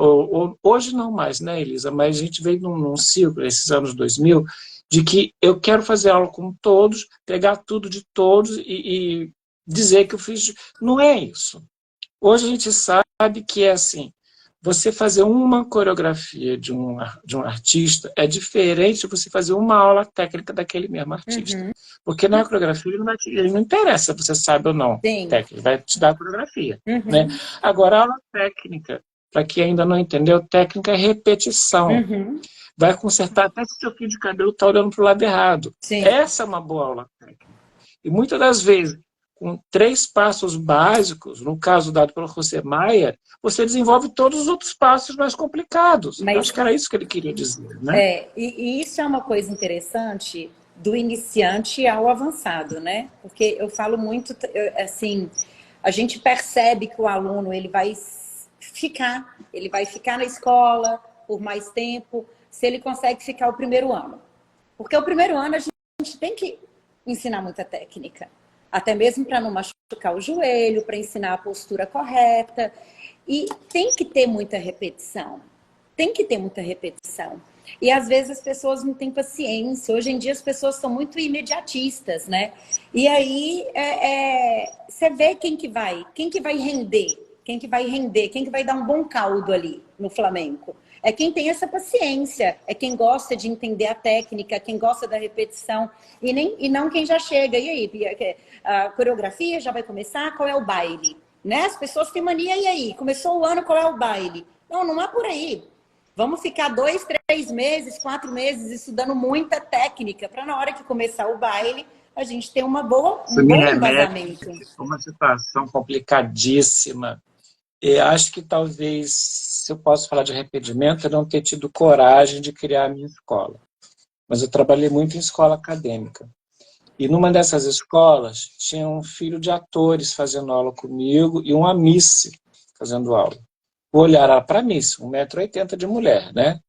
hoje não mais, né, Elisa? Mas a gente veio num ciclo, esses anos 2000, de que eu quero fazer aula com todos, pegar tudo de todos e dizer que eu fiz... Não é isso. Hoje a gente sabe que é assim, você fazer uma coreografia de um artista é diferente de você fazer uma aula técnica daquele mesmo artista. Uhum. Porque na coreografia ele não interessa se você sabe ou não técnica, ele vai te dar a coreografia. Né? Agora, a aula técnica, para quem ainda não entendeu, técnica é repetição. Vai consertar até se seu fio de cabelo está olhando para o lado errado. Sim. Essa é uma boa aula técnica. E muitas das vezes, com 3 passos básicos, no caso dado pelo José Maia, você desenvolve todos os outros passos mais complicados. Mas, acho que era isso que ele queria dizer, né? E isso é uma coisa interessante do iniciante ao avançado, né? Porque eu falo muito, assim, a gente percebe que o aluno ele vai ficar na escola por mais tempo, se ele consegue ficar o primeiro ano. Porque o primeiro ano a gente tem que ensinar muita técnica. Até mesmo para não machucar o joelho, para ensinar a postura correta. E tem que ter muita repetição. Tem que ter muita repetição. E às vezes as pessoas não têm paciência. Hoje em dia as pessoas são muito imediatistas, né? E aí você vê quem que vai render, quem que vai dar um bom caldo ali no flamenco. É quem tem essa paciência, é quem gosta de entender a técnica, quem gosta da repetição, e não quem já chega. E aí, a coreografia já vai começar, qual é o baile? Né? As pessoas têm mania, e aí? Começou o ano, qual é o baile? Não é por aí. Vamos ficar 2, 3 meses, 4 meses estudando muita técnica, para na hora que começar o baile, a gente ter um bom embasamento. Uma situação complicadíssima. Eu acho que talvez, se eu posso falar de arrependimento, eu não ter tido coragem de criar a minha escola. Mas eu trabalhei muito em escola acadêmica. E numa dessas escolas, tinha um filho de atores fazendo aula comigo e uma Miss fazendo aula. O olhar era para Miss, 1,80 m de mulher, né?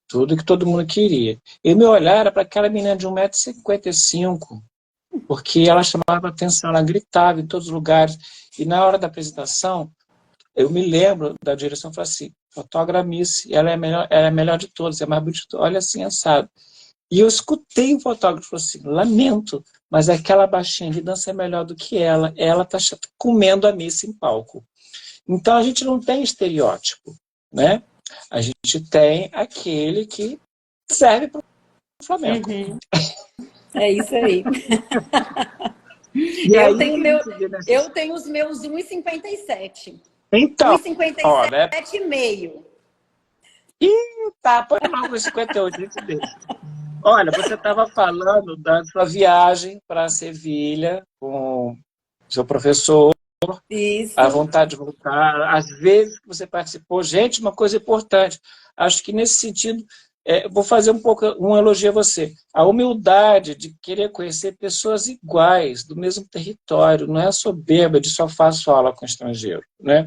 Tudo que todo mundo queria. E o meu olhar era para aquela menina de 1,55 m, porque ela chamava atenção, ela gritava em todos os lugares. E na hora da apresentação, eu me lembro da direção, falou assim, fotógrafa Miss, ela é a melhor de todas, é mais bonita, olha assim, assado. E eu escutei o fotógrafo assim, lamento, mas aquela baixinha de dança é melhor do que ela está comendo a Miss em palco. Então a gente não tem estereótipo, né? A gente tem aquele que serve para o Flamengo. É isso aí. Eu tenho os meus 1,57. Então, 1,57,5. Tá, põe logo os 58, gente deixa. Olha, você estava falando da sua viagem para Sevilha com seu professor, a Isso. vontade de voltar, às vezes que você participou. Gente, uma coisa importante, acho que nesse sentido, eu vou fazer um elogio a você. A humildade de querer conhecer pessoas iguais, do mesmo território, não é a soberba de só faço aula com estrangeiro, né?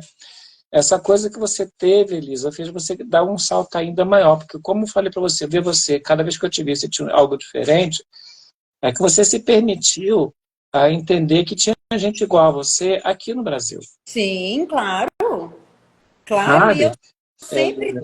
Essa coisa que você teve, Elisa, fez você dar um salto ainda maior, porque como eu falei para você, ver você, cada vez que eu te vi, você tinha algo diferente, é que você se permitiu a entender que tinha gente igual a você aqui no Brasil, Sim, claro. Claro, e eu sabe? sempre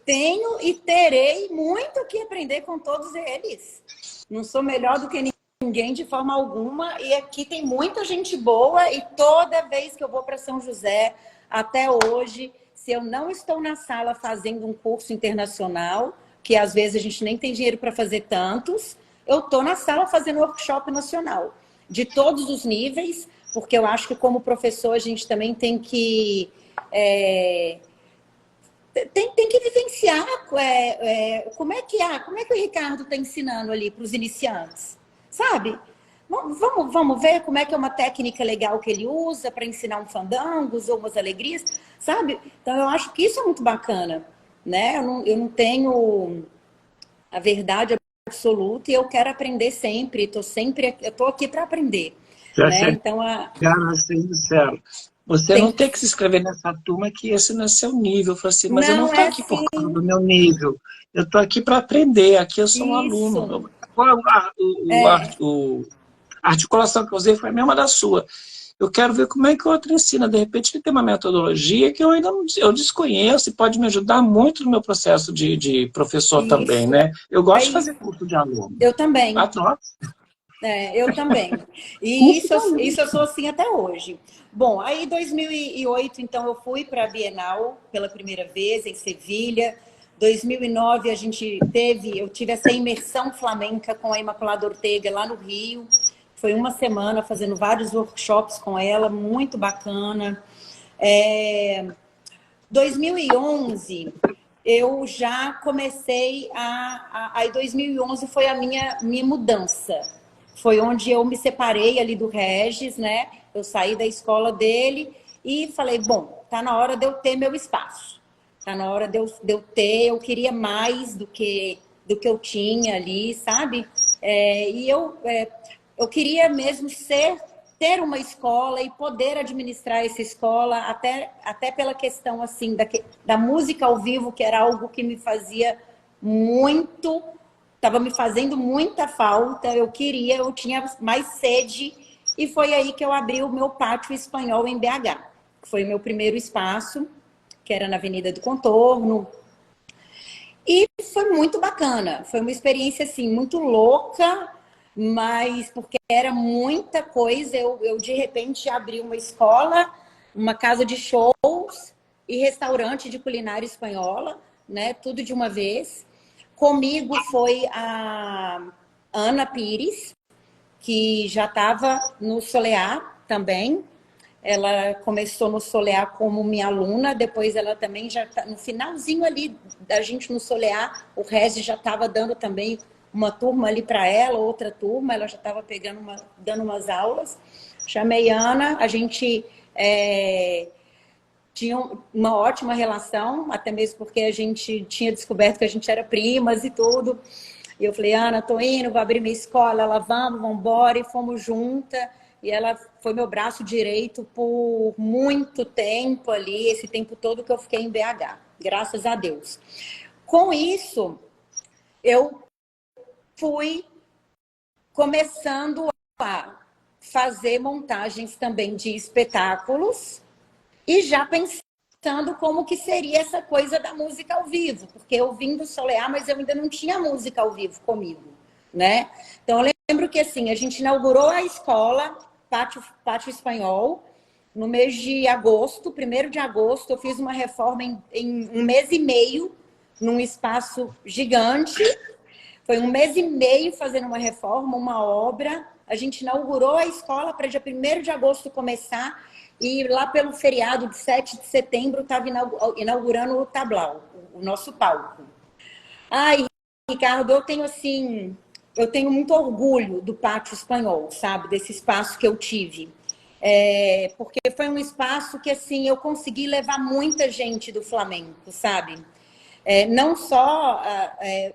tenho e terei muito o que aprender com todos eles. Não sou melhor do que ninguém de forma alguma, e aqui tem muita gente boa, e toda vez que eu vou para São José, até hoje, se eu não estou na sala fazendo um curso internacional, que às vezes a gente nem tem dinheiro para fazer tantos, eu estou na sala fazendo workshop nacional, de todos os níveis, porque eu acho que como professor a gente também tem que tem que vivenciar como é que o Ricardo está ensinando ali para os iniciantes, sabe? Vamos ver como é que é uma técnica legal que ele usa para ensinar um fandangos ou umas alegrias, sabe? Então eu acho que isso é muito bacana, né? Eu não tenho a verdade absoluta e eu quero aprender sempre, eu tô aqui para aprender, Já né? Então chegaram a ser sincero. Você tem não que tem que se inscrever nessa turma que esse não é seu nível. Eu falei assim, mas eu não não estou é aqui por assim, causa do meu nível. Eu estou aqui para aprender. Aqui eu sou um isso. aluno. A articulação que eu usei foi a mesma da sua. Eu quero ver como é que o outro ensina. De repente, ele tem uma metodologia que eu ainda não, eu desconheço e pode me ajudar muito no meu processo de professor também, Isso, né? Eu é gosto de fazer isso. curso de aluno. Eu também. Adoro. Eu também. E Curso isso, de aluno. isso eu sou assim até hoje. Bom, aí em 2008, então, eu fui para a Bienal pela primeira vez, em Sevilha. 2009, eu tive essa imersão flamenca com a Imaculada Ortega lá no Rio. Foi uma semana fazendo vários workshops com ela, muito bacana. 2011, eu já comecei aí 2011 foi a minha mudança. Foi onde eu me separei ali do Regis, né? Eu saí da escola dele e falei, bom, tá na hora de eu ter meu espaço. Tá na hora de eu ter, eu queria mais do que eu tinha ali, sabe? Eu queria mesmo ter uma escola e poder administrar essa escola, até pela questão assim da música ao vivo, que era algo que me fazia muito, estava me fazendo muita falta, eu tinha mais sede, e foi aí que eu abri o meu pátio espanhol em BH, que foi o meu primeiro espaço, que era na Avenida do Contorno, e foi muito bacana, foi uma experiência assim muito louca, mas porque era muita coisa, eu de repente abri uma escola, uma casa de shows e restaurante de culinária espanhola, né? Tudo de uma vez. Comigo foi a Ana Pires, que já estava no Solear também. Ela começou no Solear como minha aluna, depois ela também já tá, no finalzinho ali da gente no Solear, o Regi já estava dando também uma turma ali para ela, outra turma, ela já estava dando umas aulas. Chamei a Ana, a gente tinha uma ótima relação, até mesmo porque a gente tinha descoberto que a gente era primas e tudo. E eu falei, Ana, tô indo, vou abrir minha escola. Ela, vamos embora, e fomos juntas. E ela foi meu braço direito por muito tempo ali, esse tempo todo que eu fiquei em BH, graças a Deus. Com isso, eu fui começando a fazer montagens também de espetáculos e já pensando como que seria essa coisa da música ao vivo, porque eu vim do Solear, mas eu ainda não tinha música ao vivo comigo, né? Então eu lembro que assim, a gente inaugurou a escola Pátio Espanhol no mês de agosto, 1º de agosto, eu fiz uma reforma em um mês e meio, num espaço gigante. Foi um mês e meio fazendo uma reforma, uma obra. A gente inaugurou a escola para dia 1º de agosto começar. E lá pelo feriado de 7 de setembro estava inaugurando o Tablau, o nosso palco. Ai, Ricardo, eu tenho assim, eu tenho muito orgulho do Pátio Espanhol, sabe? Desse espaço que eu tive. Porque foi um espaço que assim eu consegui levar muita gente do flamenco, sabe? Não só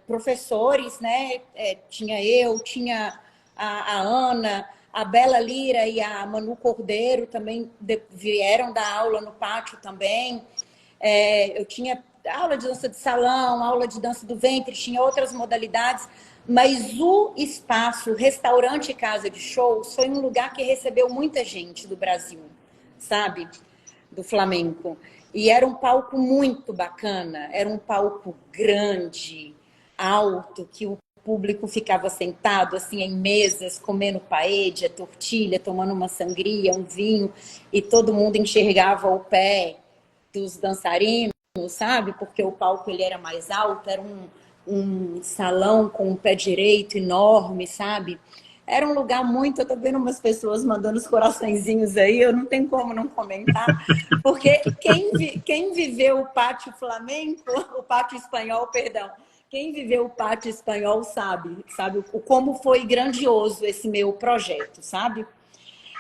professores, né? Tinha eu, tinha a Ana, a Bela Lira e a Manu Cordeiro também vieram dar aula no pátio também. Eu tinha aula de dança de salão, aula de dança do ventre, tinha outras modalidades, mas o espaço, o restaurante e casa de shows, foi um lugar que recebeu muita gente do Brasil, sabe? Do flamenco. E era um palco muito bacana, era um palco grande, alto, que o público ficava sentado assim em mesas, comendo paella, tortilha, tomando uma sangria, um vinho, e todo mundo enxergava o pé dos dançarinos, sabe? Porque o palco ele era mais alto, era um salão com um pé direito enorme, sabe? Era um lugar muito... Eu tô vendo umas pessoas mandando os coraçõezinhos aí, eu não tenho como não comentar, porque quem viveu o pátio flamenco, o pátio espanhol, perdão, quem viveu o pátio espanhol sabe como foi grandioso esse meu projeto, sabe?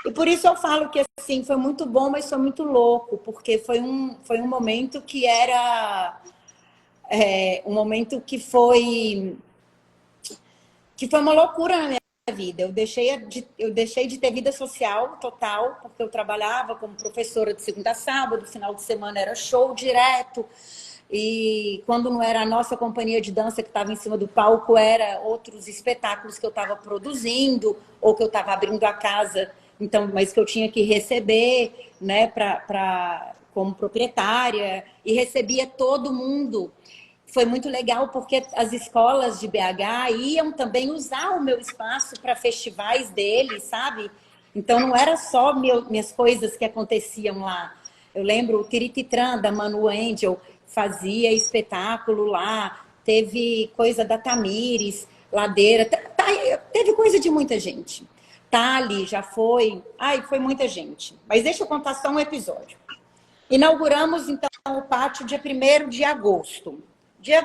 E por isso eu falo que assim, foi muito bom, mas foi muito louco, porque foi um momento que era um momento que foi uma loucura na minha vida. Eu deixei de ter vida social total, porque eu trabalhava como professora de segunda a sábado, final de semana era show direto. E quando não era a nossa companhia de dança que estava em cima do palco, era outros espetáculos que eu estava produzindo ou que eu estava abrindo a casa, então, mas que eu tinha que receber, né, como proprietária, e recebia todo mundo. Foi muito legal porque as escolas de BH iam também usar o meu espaço para festivais deles, sabe? Então não era só minhas coisas que aconteciam lá. Eu lembro o Tirititran, da Manu Angel, fazia espetáculo lá, teve coisa da Tamires, Ladeira, teve coisa de muita gente. Tali já foi, foi muita gente. Mas deixa eu contar só um episódio. Inauguramos, então, o pátio dia 1º de agosto.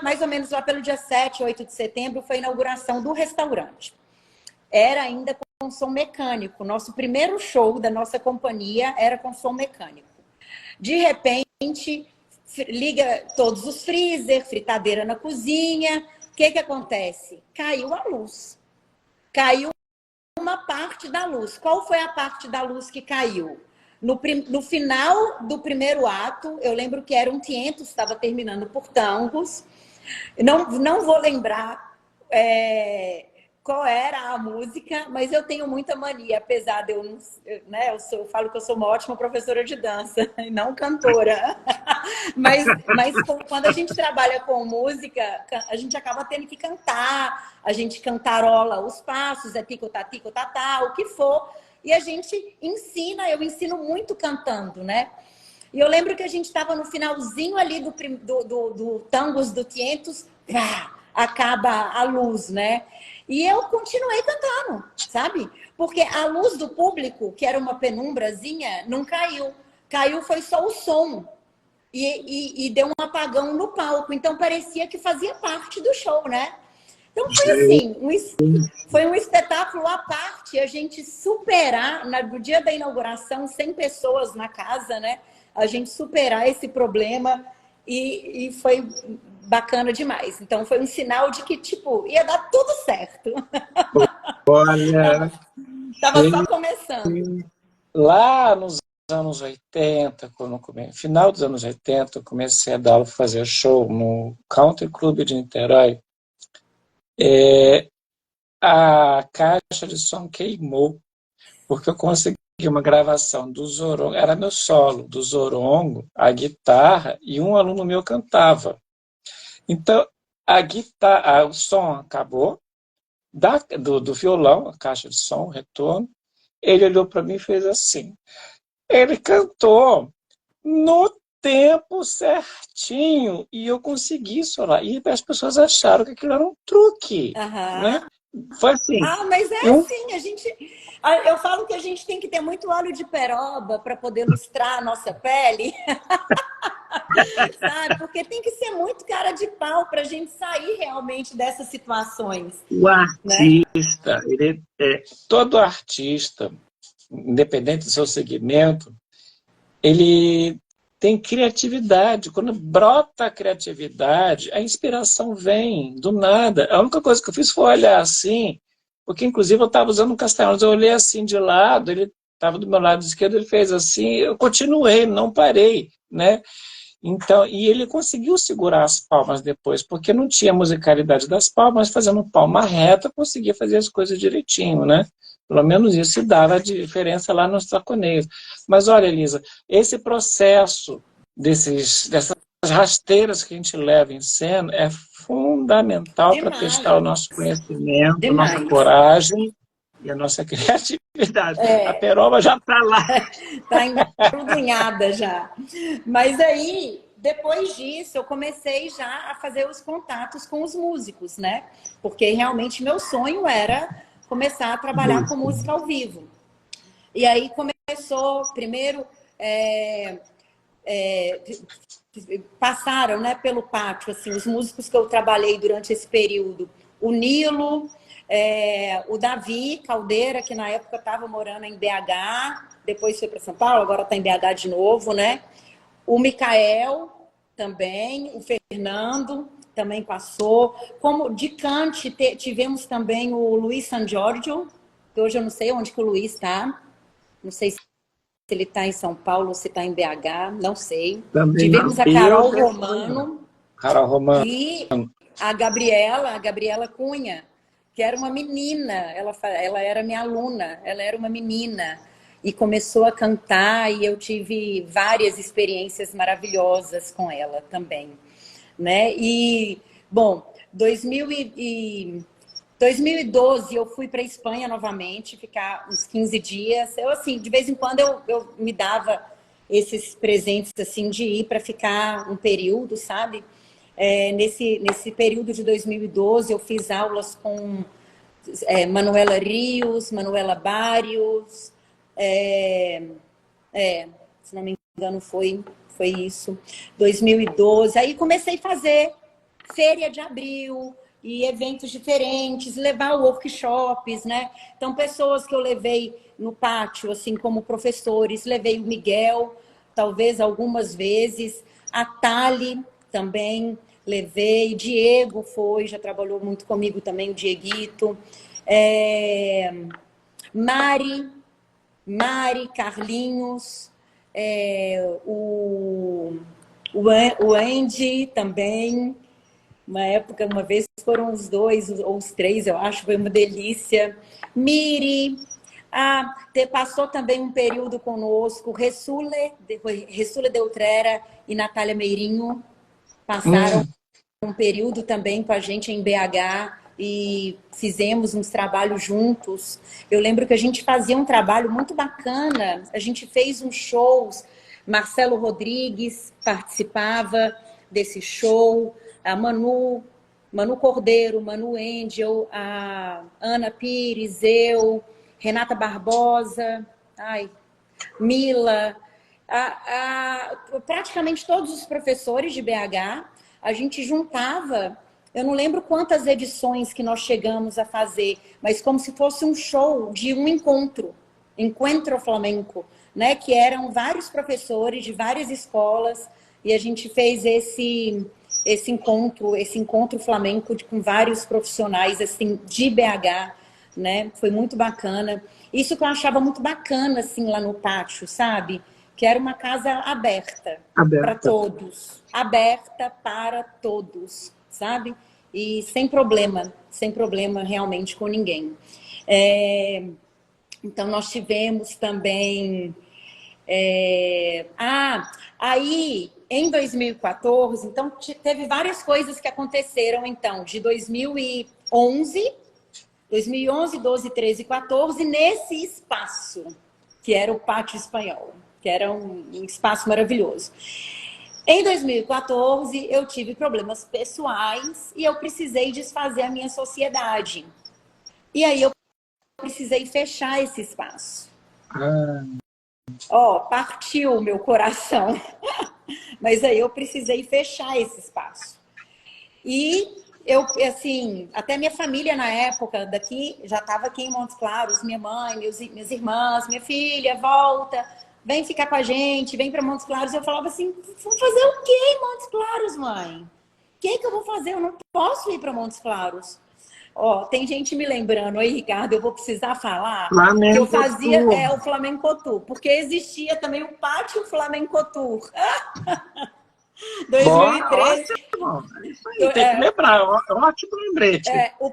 Mais ou menos lá pelo dia 7, 8 de setembro, foi a inauguração do restaurante. Era ainda com som mecânico. Nosso primeiro show da nossa companhia era com som mecânico. De repente, liga todos os freezer, fritadeira na cozinha. O que acontece? Caiu a luz. Caiu uma parte da luz. Qual foi a parte da luz que caiu? No final do primeiro ato, eu lembro que era um tientos, estava terminando por tangos. Não vou lembrar qual era a música, mas eu tenho muita mania, apesar de eu falo que eu sou uma ótima professora de dança e não cantora. mas quando a gente trabalha com música, a gente acaba tendo que cantar, a gente cantarola os passos, tico-tá, tico-tá-tá, o que for. E a gente ensina, eu ensino muito cantando, né? E eu lembro que a gente estava no finalzinho ali do Tangos do Tientos, acaba a luz, né? E eu continuei cantando, sabe? Porque a luz do público, que era uma penumbrazinha, não caiu. Caiu foi só o som. E deu um apagão no palco. Então parecia que fazia parte do show, né? Então foi assim, foi um espetáculo à parte, a gente superar, no dia da inauguração, 100 pessoas na casa, né? A gente superar esse problema e foi bacana demais. Então foi um sinal de que, tipo, ia dar tudo certo. Olha, Tava só começando. Lá nos anos 80, final dos anos 80, eu comecei a dar aula, fazer show no Country Club de Niterói. A caixa de som queimou, porque eu consegui uma gravação do Zorongo, era meu solo, do Zorongo, a guitarra, e um aluno meu cantava. Então, o som acabou, do violão, a caixa de som, o retorno, ele olhou para mim e fez assim. Ele cantou no tempo certinho e eu consegui solar. E as pessoas acharam que aquilo era um truque, né? Foi assim. Ah, mas é Um, assim, eu falo que a gente tem que ter muito óleo de peroba para poder lustrar a nossa pele, sabe? Porque tem que ser muito cara de pau para a gente sair realmente dessas situações, o né? artista, todo artista, independente do seu segmento, ele tem criatividade. Quando brota a criatividade, a inspiração vem do nada. A única coisa que eu fiz foi olhar assim, porque inclusive eu estava usando um castanhos, eu olhei assim de lado, ele estava do meu lado esquerdo, ele fez assim, eu continuei, não parei, né? Então, e ele conseguiu segurar as palmas depois, porque não tinha musicalidade das palmas, fazendo palma reta, conseguia fazer as coisas direitinho, né? Pelo menos isso dava diferença lá nos taconeiros. Mas olha, Elisa, esse processo dessas rasteiras que a gente leva em cena é fundamental para testar o Demais, nosso conhecimento, a nossa demais. coragem e a nossa criatividade. A peroba já está lá. Tá engrudunhada já. Mas aí, depois disso, eu comecei já a fazer os contatos com os músicos, né? Porque realmente meu sonho era começar a trabalhar com música ao vivo. E aí começou, primeiro, passaram, né, pelo pátio, assim, os músicos que eu trabalhei durante esse período. O Nilo, o Davi Caldeira, que na época estava morando em BH, depois foi para São Paulo, agora está em BH de novo, né? O Micael também, o Fernando também passou. Como de cante, tivemos também o Luiz San Giorgio, que hoje eu não sei onde que o Luiz está, não sei se ele está em São Paulo ou se está em BH, não sei. Também não. Tivemos a Eu Carol também não. Romano Carol Romano. e a Gabriela Cunha, que era uma menina, ela era minha aluna, ela era uma menina e começou a cantar e eu tive várias experiências maravilhosas com ela também, né? E, bom, 2012 eu fui para a Espanha novamente, ficar uns 15 dias. Eu, assim, de vez em quando eu me dava esses presentes, assim, de ir para ficar um período, sabe? Nesse período de 2012 eu fiz aulas com Manuela Rios, Manuela Barrios, se não me engano foi isso, 2012. Aí comecei a fazer Feira de Abril e eventos diferentes, levar workshops, né? Então, pessoas que eu levei no pátio, assim como professores, levei o Miguel, talvez algumas vezes, a Tali também levei, Diego já trabalhou muito comigo também, o Dieguito, Mari, Carlinhos, o Andy também. Uma vez foram os dois ou os três, eu acho, foi uma delícia. Miri, passou também um período conosco, Ressule Deutrera e Natália Meirinho passaram um período também com a gente em BH e fizemos uns trabalhos juntos. Eu lembro que a gente fazia um trabalho muito bacana, a gente fez uns shows, Marcelo Rodrigues participava desse show, a Manu Cordeiro, Manu Angel, a Ana Pires, eu, Renata Barbosa, Mila, praticamente todos os professores de BH, a gente juntava, eu não lembro quantas edições que nós chegamos a fazer, mas como se fosse um show de um Encontro Flamenco, né? Que eram vários professores de várias escolas e a gente fez esse encontro flamenco com vários profissionais assim de BH, né? Foi muito bacana. Isso que eu achava muito bacana assim lá no pátio, sabe? Que era uma casa aberta para todos, aberta para todos, sabe? E sem problema realmente com ninguém. Então nós tivemos também aí em 2014, então teve várias coisas que aconteceram então, de 2011, 12, 13 e 14, nesse espaço, que era o Pátio Espanhol, que era um espaço maravilhoso. Em 2014, eu tive problemas pessoais e eu precisei desfazer a minha sociedade. E aí eu precisei fechar esse espaço. Ah, Ó, partiu o meu coração. Mas aí eu precisei fechar esse espaço. E eu, assim, até minha família na época daqui, já estava aqui em Montes Claros, minha mãe, minhas irmãs, minha filha, volta, vem ficar com a gente, vem para Montes Claros. Eu falava assim, vou fazer o quê em Montes Claros, mãe? O que eu vou fazer? Eu não posso ir para Montes Claros. Ó, tem gente me lembrando aí, Ricardo, eu vou precisar falar que eu Flamengo fazia Tour. o Flamenco Tour, porque existia também o Pátio Flamenco Tour. Bom, 2013. ótimo. É isso aí, tem que lembrar. Ótimo lembrete. O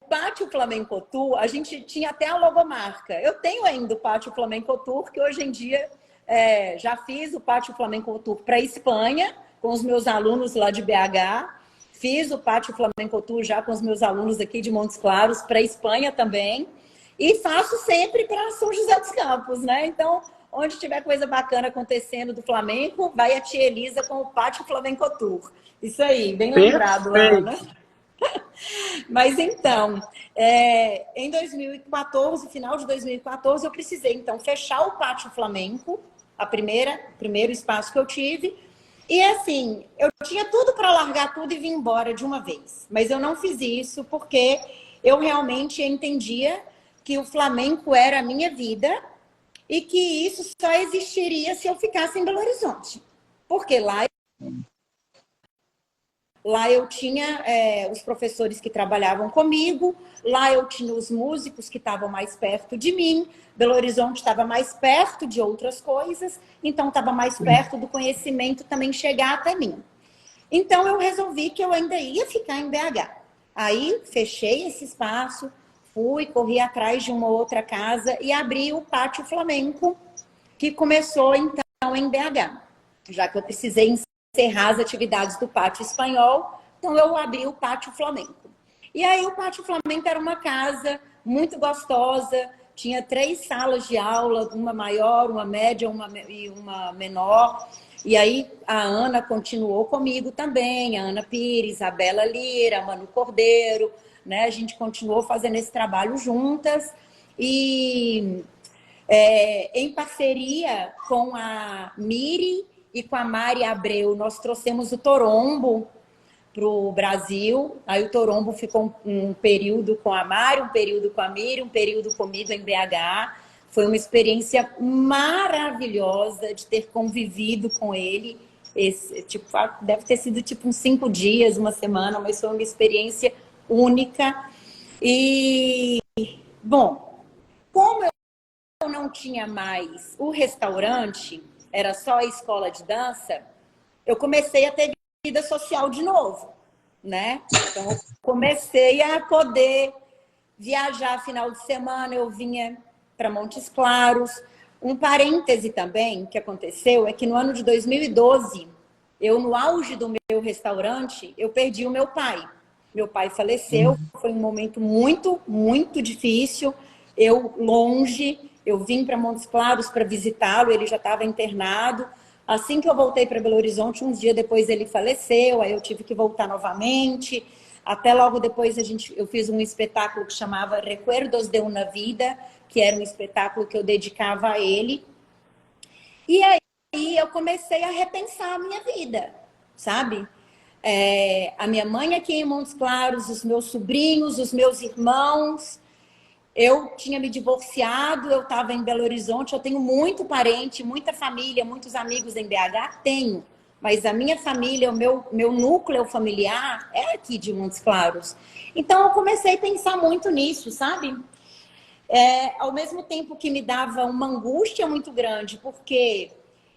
Pátio Flamenco Tour, a gente tinha até a logomarca. Eu tenho ainda o Pátio Flamenco Tour, que hoje em dia já fiz o Pátio Flamenco Tour para a Espanha, com os meus alunos lá de BH. Fiz o Pátio Flamenco Tour já com os meus alunos aqui de Montes Claros, para a Espanha também. E faço sempre para São José dos Campos, né? Então, onde tiver coisa bacana acontecendo do Flamengo, vai a tia Elisa com o Pátio Flamenco Tour. Isso aí, bem lembrado, Ana. Mas então, em 2014, final de 2014, eu precisei então fechar o Pátio Flamenco, primeiro espaço que eu tive. E assim, eu tinha tudo para largar tudo e vir embora de uma vez. Mas eu não fiz isso porque eu realmente entendia que o flamenco era a minha vida e que isso só existiria se eu ficasse em Belo Horizonte. Porque lá eu tinha os professores que trabalhavam comigo, lá eu tinha os músicos que estavam mais perto de mim, Belo Horizonte estava mais perto de outras coisas, então estava mais perto do conhecimento também chegar até mim. Então eu resolvi que eu ainda ia ficar em BH. Aí fechei esse espaço, corri atrás de uma outra casa e abri o Pátio Flamenco, que começou então em BH, já que eu precisei encerrar as atividades do Pátio Espanhol, então eu abri o Pátio Flamenco. E aí o Pátio Flamenco era uma casa muito gostosa, tinha 3 salas de aula, uma maior, uma média e uma menor. E aí a Ana continuou comigo também, a Ana Pires, a Bela Lira, a Manu Cordeiro, né? A gente continuou fazendo esse trabalho juntas e em parceria com a Miri e com a Mari Abreu, nós trouxemos o Torombo para o Brasil. Aí o Torombo ficou um período com a Mari, um período com a Miri, um período comigo em BH. Foi uma experiência maravilhosa de ter convivido com ele. Deve ter sido tipo uns 5 dias, uma semana, mas foi uma experiência única. E, bom, como eu não tinha mais o restaurante, era só a escola de dança, eu comecei a ter vida social de novo, né? Então, eu comecei a poder viajar final de semana, eu vinha para Montes Claros. Um parêntese também que aconteceu é que no ano de 2012, no auge do meu restaurante, eu perdi o meu pai. Meu pai faleceu, foi um momento muito, muito difícil. Eu longe, eu vim para Montes Claros para visitá-lo, ele já estava internado. Assim que eu voltei para Belo Horizonte, uns dias depois ele faleceu, aí eu tive que voltar novamente. Até logo depois eu fiz um espetáculo que chamava Recuerdos de una Vida, que era um espetáculo que eu dedicava a ele. E aí eu comecei a repensar a minha vida, sabe? A minha mãe aqui em Montes Claros, os meus sobrinhos, os meus irmãos. Eu tinha me divorciado, eu estava em Belo Horizonte, eu tenho muito parente, muita família, muitos amigos em BH, tenho. Mas a minha família, o meu núcleo familiar é aqui de Montes Claros. Então eu comecei a pensar muito nisso, sabe? Ao mesmo tempo que me dava uma angústia muito grande, porque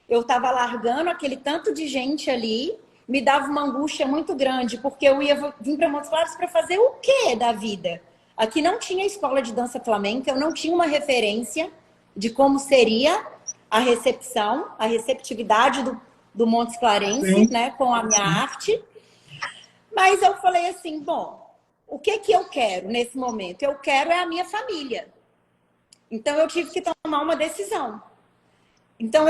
eu estava largando aquele tanto de gente ali, me dava uma angústia muito grande, porque eu ia vir para Montes Claros para fazer o quê da vida? Aqui não tinha escola de dança flamenca, eu não tinha uma referência de como seria a recepção, a receptividade do Montes Clarense, né, com a minha arte. Mas eu falei assim, bom, o que eu quero nesse momento? Eu quero a minha família. Então eu tive que tomar uma decisão. Então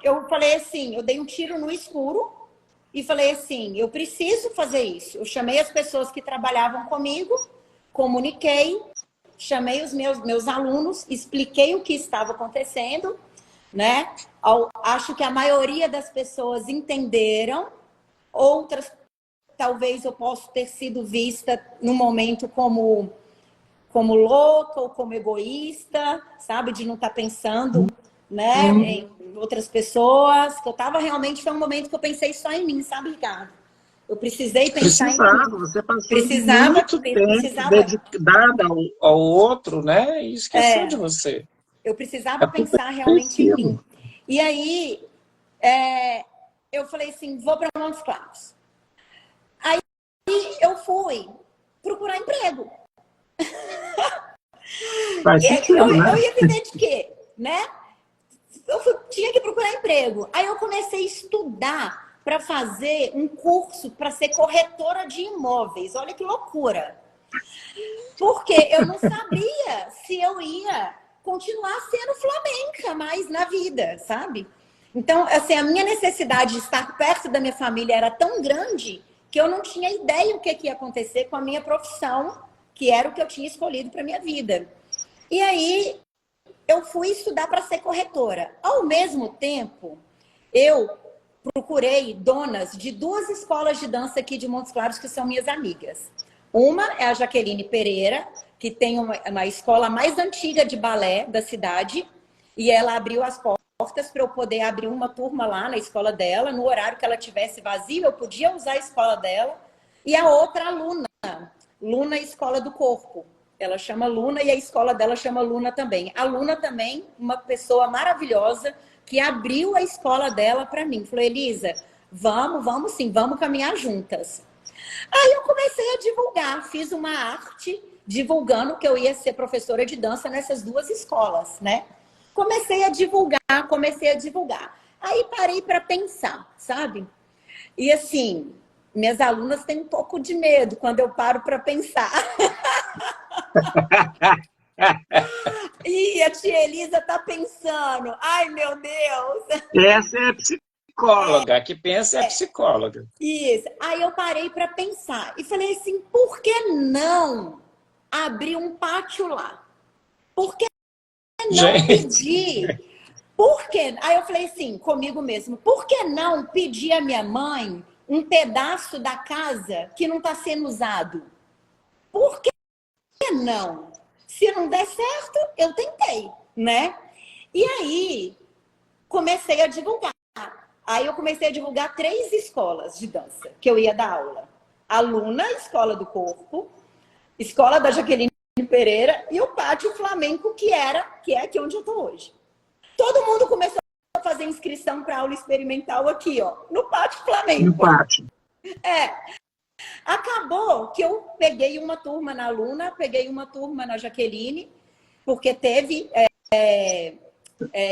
eu falei assim, eu dei um tiro no escuro e falei assim, eu preciso fazer isso. Eu chamei as pessoas que trabalhavam comigo, comuniquei chamei os meus alunos, expliquei o que estava acontecendo, né? Acho que a maioria das pessoas entenderam, outras talvez eu possa ter sido vista no momento como louca ou como egoísta, sabe? De não estar pensando, né, em outras pessoas. Que eu estava realmente, foi um momento que eu pensei só em mim, sabe, Ricardo? Eu precisei pensar em mim. Você passou Precisava, muito tempo dedicada ao outro, né? E esqueceu de você. Eu precisava pensar realmente em mim. E aí, eu falei assim, vou para Montes Claros. Aí eu fui procurar emprego. Faz sentido, né? Eu ia viver de quê? Né? Tinha que procurar emprego. Aí eu comecei a estudar para fazer um curso para ser corretora de imóveis. Olha que loucura. Porque eu não sabia se eu ia continuar sendo flamenca mais na vida, sabe? Então, assim, a minha necessidade de estar perto da minha família era tão grande que eu não tinha ideia o que ia acontecer com a minha profissão, que era o que eu tinha escolhido para minha vida. E aí, eu fui estudar para ser corretora. Ao mesmo tempo, eu procurei donas de 2 escolas de dança aqui de Montes Claros, que são minhas amigas. Uma é a Jaqueline Pereira, que tem uma escola mais antiga de balé da cidade, e ela abriu as portas para eu poder abrir uma turma lá na escola dela, no horário que ela tivesse vazio, eu podia usar a escola dela. E a outra, a Luna Escola do Corpo. Ela chama Luna e a escola dela chama Luna também. A Luna também, uma pessoa maravilhosa, que abriu a escola dela para mim. Falou, Elisa, vamos sim, vamos caminhar juntas. Aí eu comecei a divulgar, fiz uma arte divulgando que eu ia ser professora de dança nessas 2 escolas, né? Comecei a divulgar. Aí parei para pensar, sabe? E assim, minhas alunas têm um pouco de medo quando eu paro para pensar. E a tia Elisa tá pensando, ai meu Deus. Essa é a psicóloga, que pensa é a psicóloga. Isso. Aí eu parei para pensar e falei assim, por que não abrir um pátio lá? Por que não pedir? Por que? Aí eu falei assim, comigo mesmo, por que não pedir à minha mãe um pedaço da casa que não está sendo usado? Por que não? Se não der certo, eu tentei, né? E aí, comecei a divulgar. Aí eu comecei a divulgar 3 escolas de dança que eu ia dar aula. A Luna, Escola do Corpo, Escola da Jaqueline Pereira e o Pátio Flamenco, que é aqui onde eu estou hoje. Todo mundo começou a fazer inscrição para aula experimental aqui, ó, no Pátio Flamenco. No pátio. Acabou que eu peguei uma turma na Luna, peguei uma turma na Jaqueline, porque teve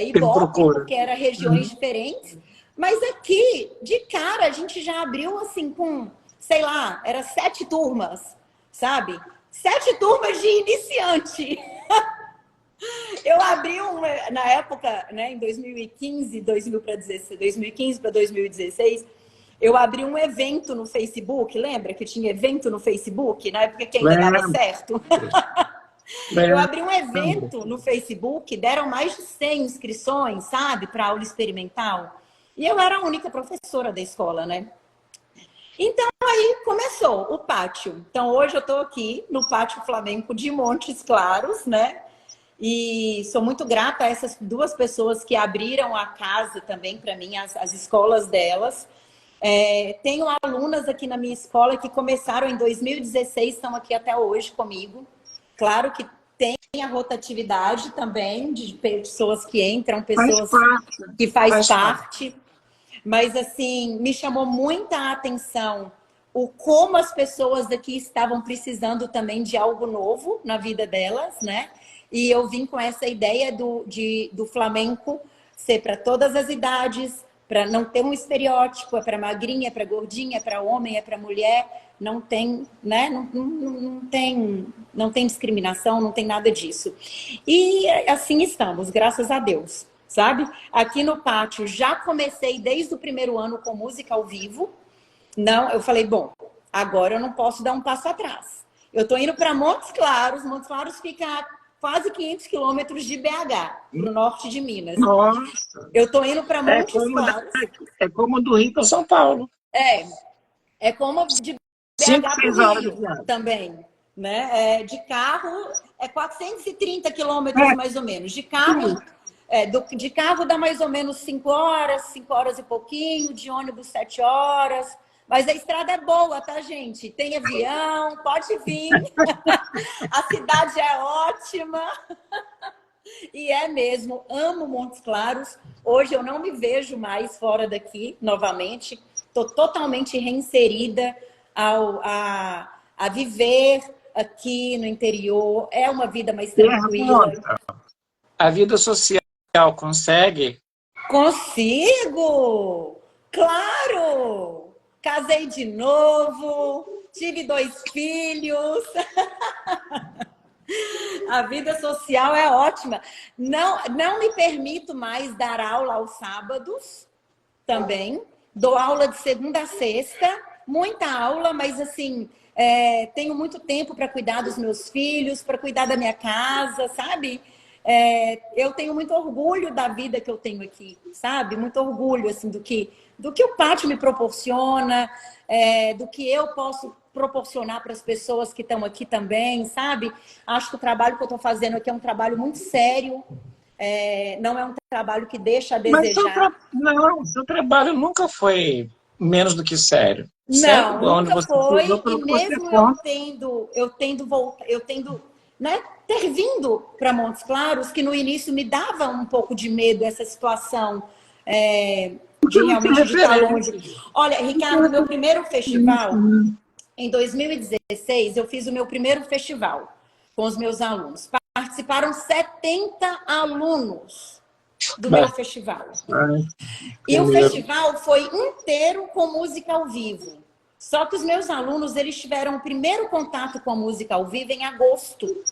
Ibope, porque eram regiões diferentes. Mas aqui, de cara, a gente já abriu assim com, sei lá, era 7 turmas, sabe? 7 turmas de iniciante. Eu abri na época, né, em 2015 para 2016, eu abri um evento no Facebook, lembra que tinha evento no Facebook, na época que ainda dava certo? Eu abri um evento no Facebook, deram mais de 100 inscrições, sabe, para aula experimental. E eu era a única professora da escola, né? Então, aí começou o pátio. Então, hoje eu estou aqui no Pátio Flamenco de Montes Claros, né? E sou muito grata a essas 2 pessoas que abriram a casa também para mim, as escolas delas. Tenho alunas aqui na minha escola que começaram em 2016, estão aqui até hoje comigo. Claro que tem a rotatividade também de pessoas que entram, pessoas que faz parte. Mas, assim, me chamou muita atenção como as pessoas daqui estavam precisando também de algo novo na vida delas, né? E eu vim com essa ideia do flamenco ser para todas as idades, para não ter um estereótipo, é para magrinha, é para gordinha, é para homem, é para mulher. Não tem, né? Não tem discriminação, não tem nada disso. E assim estamos, graças a Deus. Sabe? Aqui no pátio já comecei desde o primeiro ano com música ao vivo. Não, eu falei, bom, agora eu não posso dar um passo atrás. Eu estou indo para Montes Claros. Montes Claros fica a quase 500 quilômetros de BH, no norte de Minas. Nossa! Eu estou indo para É Montes como, Claros. é como do Rio para São Paulo. É como de 5, BH para o 6 horas de Rio viagem. também. Né? De carro, é 430 quilômetros mais ou menos. De carro dá mais ou menos 5 horas e pouquinho, de ônibus 7 horas. Mas a estrada é boa, tá, gente? Tem avião, pode vir. A cidade é ótima. E é mesmo, amo Montes Claros. Hoje eu não me vejo mais fora daqui, novamente. Estou totalmente reinserida a viver aqui no interior. É uma vida mais tranquila. A vida social consegue? Consigo! Claro! Casei de novo, tive 2 filhos. A vida social é ótima. Não me permito mais dar aula aos sábados também. Dou aula de segunda a sexta, muita aula, mas assim, tenho muito tempo para cuidar dos meus filhos, para cuidar da minha casa, sabe? Eu tenho muito orgulho da vida que eu tenho aqui, sabe? Muito orgulho assim do que o pátio me proporciona, do que eu posso proporcionar para as pessoas que estão aqui também, sabe? Acho que o trabalho que eu estou fazendo aqui é um trabalho muito sério, não é um trabalho que deixa a desejar. Não, seu trabalho nunca foi menos do que sério. Sempre Não, onde nunca você estudou, foi, e pelo que você mesmo conta. né, ter vindo para Montes Claros, que no início me dava um pouco de medo essa situação Porque de não tem realmente de estar referência. longe. Olha, Ricardo, meu primeiro festival, em 2016, eu fiz o meu primeiro festival com os meus alunos. Participaram 70 alunos do meu festival. E o festival foi inteiro com música ao vivo. Só que os meus alunos, eles tiveram o primeiro contato com a música ao vivo em agosto.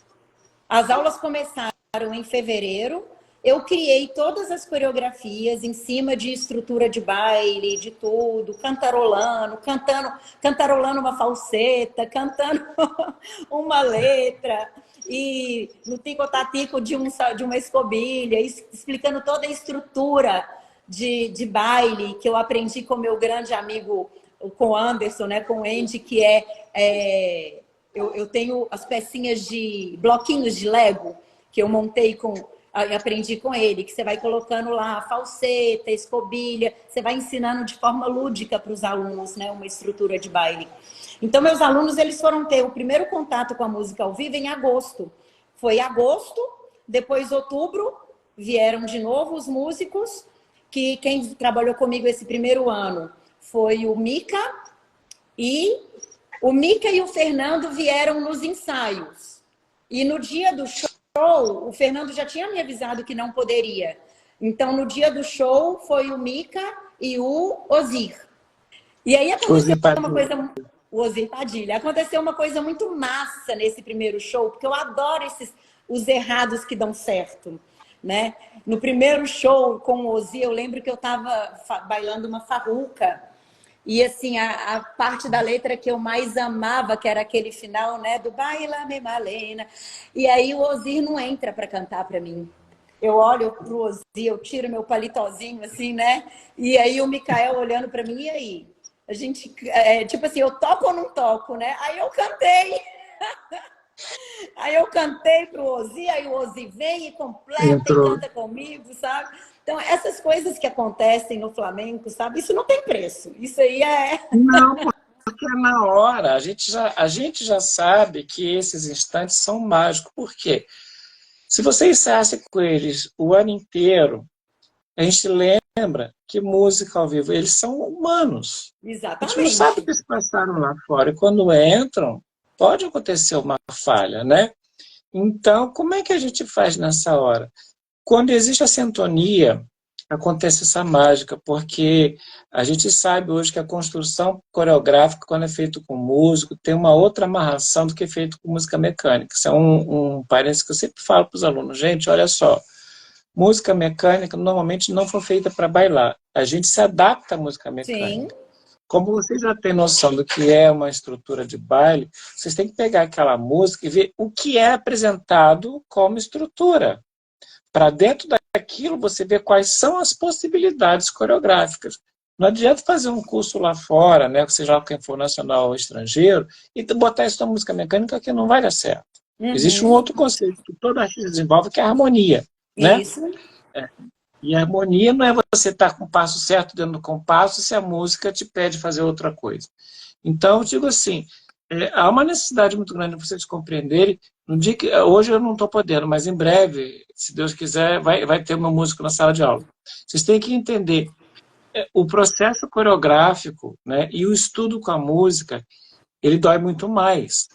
As aulas começaram em fevereiro. Eu criei todas as coreografias em cima de estrutura de baile, de tudo, cantarolando uma falseta, cantando uma letra, e no tico-tatico de uma escobilha, explicando toda a estrutura de baile que eu aprendi com meu grande amigo, com o Anderson, né, com o Andy, que eu tenho as pecinhas de bloquinhos de Lego que eu montei aprendi com ele, que você vai colocando lá falseta, escobilha, você vai ensinando de forma lúdica para os alunos, né, uma estrutura de baile. Então, meus alunos, eles foram ter o primeiro contato com a música ao vivo em agosto. Foi agosto, depois outubro, vieram de novo os músicos, que quem trabalhou comigo esse primeiro ano foi o Mica, e o Fernando vieram nos ensaios. E no dia do show, o Fernando já tinha me avisado que não poderia. Então, no dia do show, foi o Mica e o Ozir. E aí aconteceu uma coisa... O Ozir Padilha. Aconteceu uma coisa muito massa nesse primeiro show, porque eu adoro os errados que dão certo, né? No primeiro show com o Ozir, eu lembro que eu estava bailando uma farruca. E assim, a parte da letra que eu mais amava, que era aquele final, né, do Baila-me Malena. E aí o Ozir não entra para cantar para mim. Eu olho pro Ozir, eu tiro meu palitozinho assim, né? E aí o Micael olhando para mim, e aí? A gente, tipo assim, eu toco ou não toco, né? Aí eu cantei. Aí eu cantei pro Ozir, aí o Ozir vem e completa e canta comigo, sabe? Então, essas coisas que acontecem no flamenco, sabe? Isso não tem preço. Isso aí é... Não, porque na hora, a gente já sabe que esses instantes são mágicos. Por quê? Se você ensaiasse com eles o ano inteiro, a gente lembra que música ao vivo, eles são humanos. Exatamente. A gente não sabe o que se passaram lá fora. E quando entram, pode acontecer uma falha, né? Então, como é que a gente faz nessa hora? Quando existe a sintonia, acontece essa mágica, porque a gente sabe hoje que a construção coreográfica, quando é feito com músico, tem uma outra amarração do que é feito com música mecânica. Isso é um parênteses que eu sempre falo para os alunos. Gente, olha só, música mecânica normalmente não foi feita para bailar. A gente se adapta à música mecânica. Sim. como vocês já têm noção do que é uma estrutura de baile, vocês têm que pegar aquela música e ver o que é apresentado como estrutura. Para dentro daquilo, você vê quais são as possibilidades coreográficas. Não adianta fazer um curso lá fora, né, seja lá quem for nacional ou estrangeiro, e botar isso na música mecânica que não vai dar certo. Existe um outro conceito que todo artista desenvolve, que é a harmonia. Né? Isso. E a harmonia não é você estar com o passo certo dentro do compasso se a música te pede fazer outra coisa. Então, eu digo assim, há uma necessidade muito grande de vocês compreenderem. No dia que, hoje eu não estou podendo, mas em breve, se Deus quiser, vai ter uma música na sala de aula. Vocês têm que entender o processo coreográfico, né, e o estudo com a música, ele dói muito mais.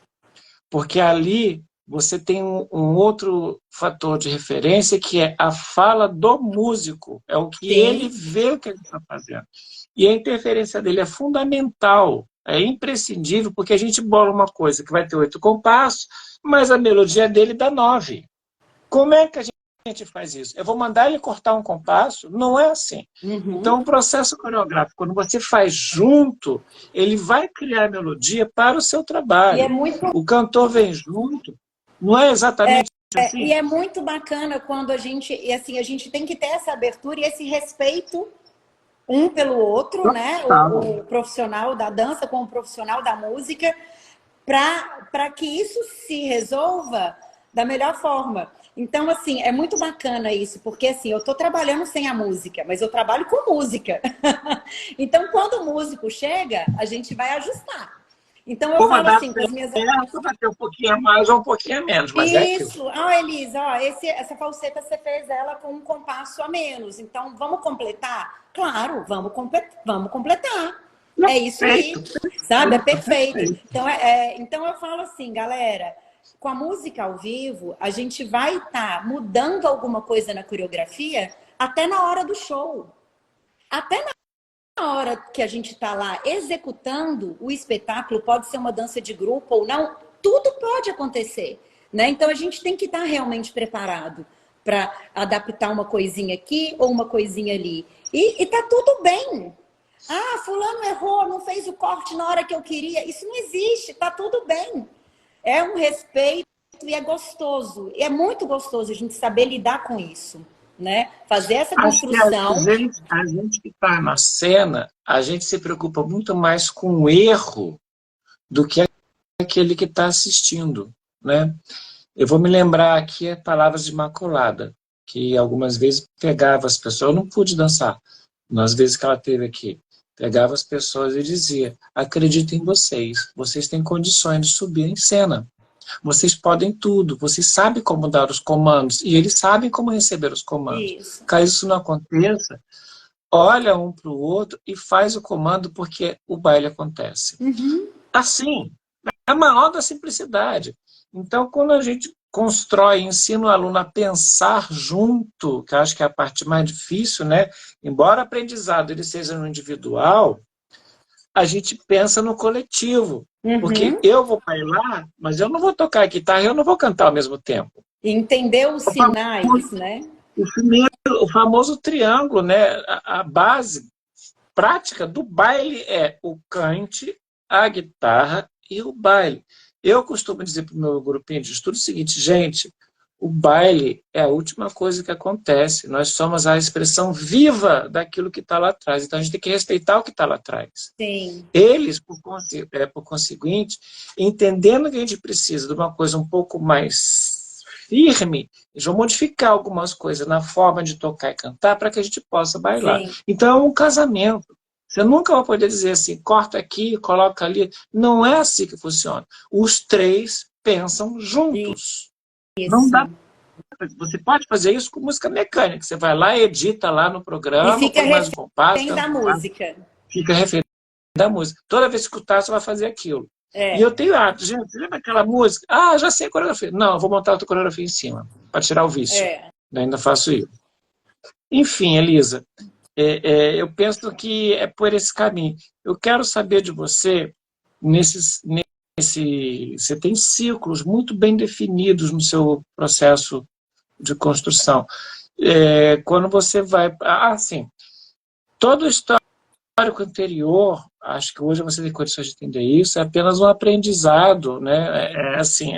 Porque ali você tem um outro fator de referência, que é a fala do músico. É o que ele vê o que ele está fazendo. E a interferência dele é fundamental, é imprescindível, porque a gente bola uma coisa que vai ter 8 compassos, mas a melodia dele dá 9. Como é que a gente faz isso? Eu vou mandar ele cortar um compasso? Não é assim. Então, o processo coreográfico, quando você faz junto, ele vai criar a melodia para o seu trabalho. E é muito... O cantor vem junto, não é exatamente assim? E é muito bacana quando a gente tem que ter essa abertura e esse respeito um pelo outro, né? O profissional da dança com o profissional da música, para que isso se resolva da melhor forma. Então, assim, é muito bacana isso, porque assim, eu estou trabalhando sem a música, mas eu trabalho com música. Então, quando o músico chega, a gente vai ajustar. Então, eu falo assim com as minhas... Vai ter um pouquinho a mais ou um pouquinho a menos, mas isso. Elisa, essa falseta você fez ela com um compasso a menos. Então, vamos completar? Claro, vamos completar. É isso aí, sabe? É perfeito. Então, eu falo assim, galera, com a música ao vivo, a gente vai estar mudando alguma coisa na coreografia até na hora do show. Até na hora que a gente está lá executando o espetáculo, pode ser uma dança de grupo ou não, tudo pode acontecer, né? Então, a gente tem que estar realmente preparado para adaptar uma coisinha aqui ou uma coisinha ali. E tá tudo bem. Ah, fulano errou, não fez o corte na hora que eu queria. Isso não existe, tá tudo bem. É um respeito e é gostoso. E é muito gostoso a gente saber lidar com isso, né? Fazer essa construção. A gente que está na cena, a gente se preocupa muito mais com o erro do que aquele que está assistindo, né? Eu vou me lembrar aqui palavras de Imaculada, que algumas vezes pegava as pessoas, eu não pude dançar, nas vezes que ela teve aqui, pegava as pessoas e dizia: acredito em vocês, vocês têm condições de subir em cena, vocês podem tudo, vocês sabem como dar os comandos, e eles sabem como receber os comandos. Isso. Caso isso não aconteça, olha um para o outro e faz o comando, porque o baile acontece. Assim, é a maior da simplicidade. Então, quando a gente constrói, ensina o aluno a pensar junto, que eu acho que é a parte mais difícil, né? Embora o aprendizado ele seja no individual, a gente pensa no coletivo. Porque eu vou bailar, mas eu não vou tocar guitarra, eu não vou cantar ao mesmo tempo. Entender os sinais, né? O famoso triângulo, né? A base prática do baile é o cante, a guitarra e o baile. Eu costumo dizer para o meu grupinho de estudo o seguinte: gente, o baile é a última coisa que acontece. Nós somos a expressão viva daquilo que está lá atrás. Então, a gente tem que respeitar o que está lá atrás. Sim. Eles, por conseguinte, entendendo que a gente precisa de uma coisa um pouco mais firme, eles vão modificar algumas coisas na forma de tocar e cantar para que a gente possa bailar. Sim. Então, é um casamento. Você nunca vai poder dizer assim, corta aqui, coloca ali. Não é assim que funciona. Os três pensam juntos. Isso. Não dá. Você pode fazer isso com música mecânica. Você vai lá, edita lá no programa, e fica põe mais um compasso. refém da música. Fica refém da música. Toda vez que escutar, você vai fazer aquilo. E eu tenho hábito. Gente, você lembra aquela música? Ah, já sei a coreografia. Não, eu vou montar outra coreografia em cima, para tirar o vício. Eu ainda faço isso. Enfim, Elisa, eu penso que é por esse caminho. Eu quero saber de você, você tem ciclos muito bem definidos no seu processo de construção. Quando você vai... sim. Todo histórico anterior, acho que hoje você tem condições de entender isso, é apenas um aprendizado, né? Assim,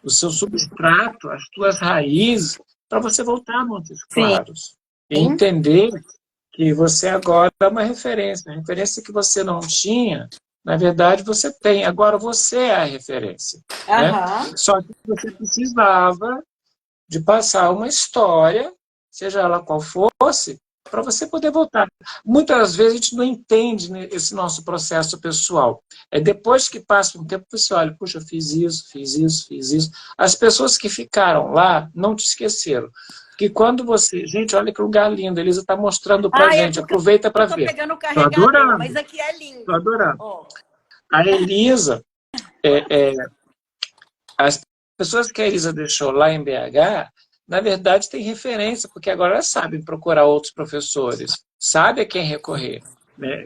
o seu substrato, as suas raízes, para você voltar a Montes Sim. Claros. E entender que você agora é uma referência. A referência que você não tinha, na verdade, você tem. Agora você é a referência. Né? Só que você precisava de passar uma história, seja ela qual fosse, para você poder voltar. Muitas vezes a gente não entende, né, esse nosso processo pessoal. É depois que passa um tempo, você olha, puxa, eu fiz isso, fiz isso, fiz isso. As pessoas que ficaram lá não te esqueceram. Que quando você... Gente, olha que lugar lindo. A Elisa está mostrando para a gente. Aproveita para ver. Estou pegando o carregador, adorando, mas aqui é lindo. Estou adorando. A Elisa... as pessoas que a Elisa deixou lá em BH, na verdade, tem referência, porque agora elas sabem procurar outros professores, sabe a quem recorrer. Né?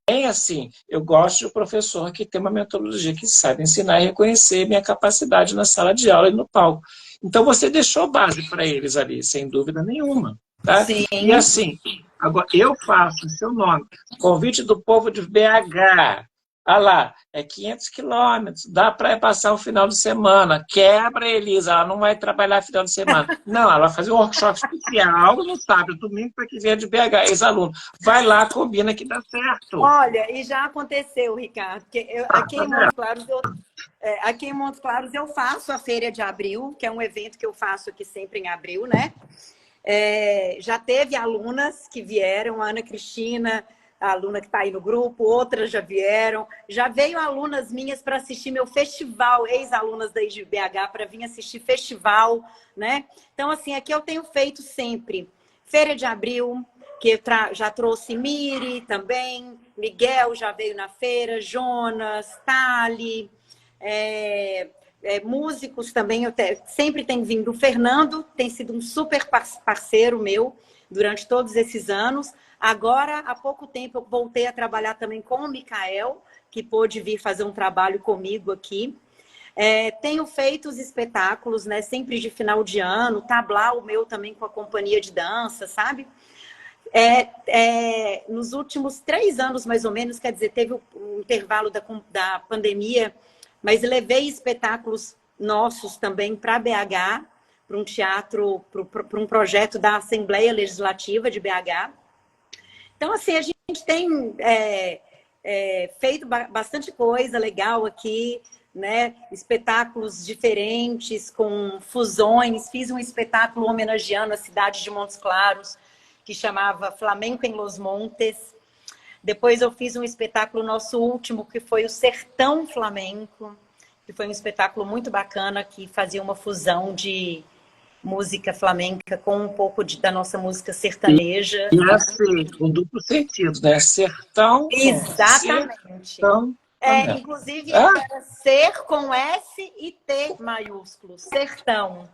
Tem assim, eu gosto de um professor que tem uma metodologia que sabe ensinar e reconhecer minha capacidade na sala de aula e no palco. Então, você deixou base para eles ali, sem dúvida nenhuma. Tá? Sim. E assim, agora eu faço o seu nome, convite do povo de BH. Ah lá, é 500 quilômetros, dá para passar o final de semana. Quebra, Elisa, ela não vai trabalhar final de semana. Não, ela vai fazer um workshop especial no sábado, domingo, para que venha de BH, ex-aluno. Vai lá, combina que dá certo. Olha, e já aconteceu, Ricardo, que aqui em Montes Claros eu faço a Feira de Abril, que é um evento que eu faço aqui sempre em abril, né? Já teve alunas que vieram, a Ana Cristina, a aluna que está aí no grupo, outras já vieram. Já veio alunas minhas para assistir meu festival, ex-alunas da IGBH, para vir assistir festival, né? Então, assim, aqui eu tenho feito sempre Feira de Abril, que já trouxe Miri também, Miguel já veio na feira, Jonas, Tali, músicos também, sempre tem vindo. O Fernando tem sido um super parceiro meu durante todos esses anos. Agora, há pouco tempo, eu voltei a trabalhar também com o Mikael, que pôde vir fazer um trabalho comigo aqui. Tenho feito os espetáculos, né, sempre de final de ano, tablau o meu também com a companhia de dança, sabe? Nos últimos 3 anos, mais ou menos, quer dizer, teve um intervalo da pandemia, mas levei espetáculos nossos também para BH, para um teatro, para um projeto da Assembleia Legislativa de BH. Então, assim, a gente tem feito bastante coisa legal aqui, né? Espetáculos diferentes, com fusões. Fiz um espetáculo homenageando a cidade de Montes Claros, que chamava Flamenco em Los Montes. Depois eu fiz um espetáculo nosso último, que foi o Sertão Flamenco, que foi um espetáculo muito bacana, que fazia uma fusão de música flamenca com um pouco da nossa música sertaneja. E assim, com duplo sentido, né? Sertão. Exatamente. Sertão, inclusive, era ser com S e T maiúsculo. Sertão.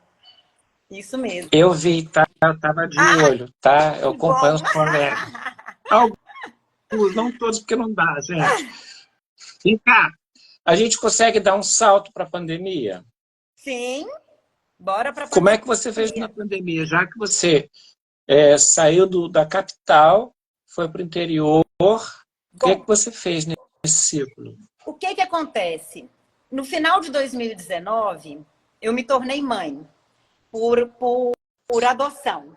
Isso mesmo. Eu vi, tá? Eu tava de olho, tá? Eu acompanho os colegas. Alguns, não todos, porque não dá, gente. Vem cá, a gente consegue dar um salto para a pandemia? Sim. Bora para a pandemia. Como é que você fez na pandemia? Já que você saiu da capital, foi para o interior, o que você fez nesse ciclo? O que acontece? No final de 2019, eu me tornei mãe por adoção.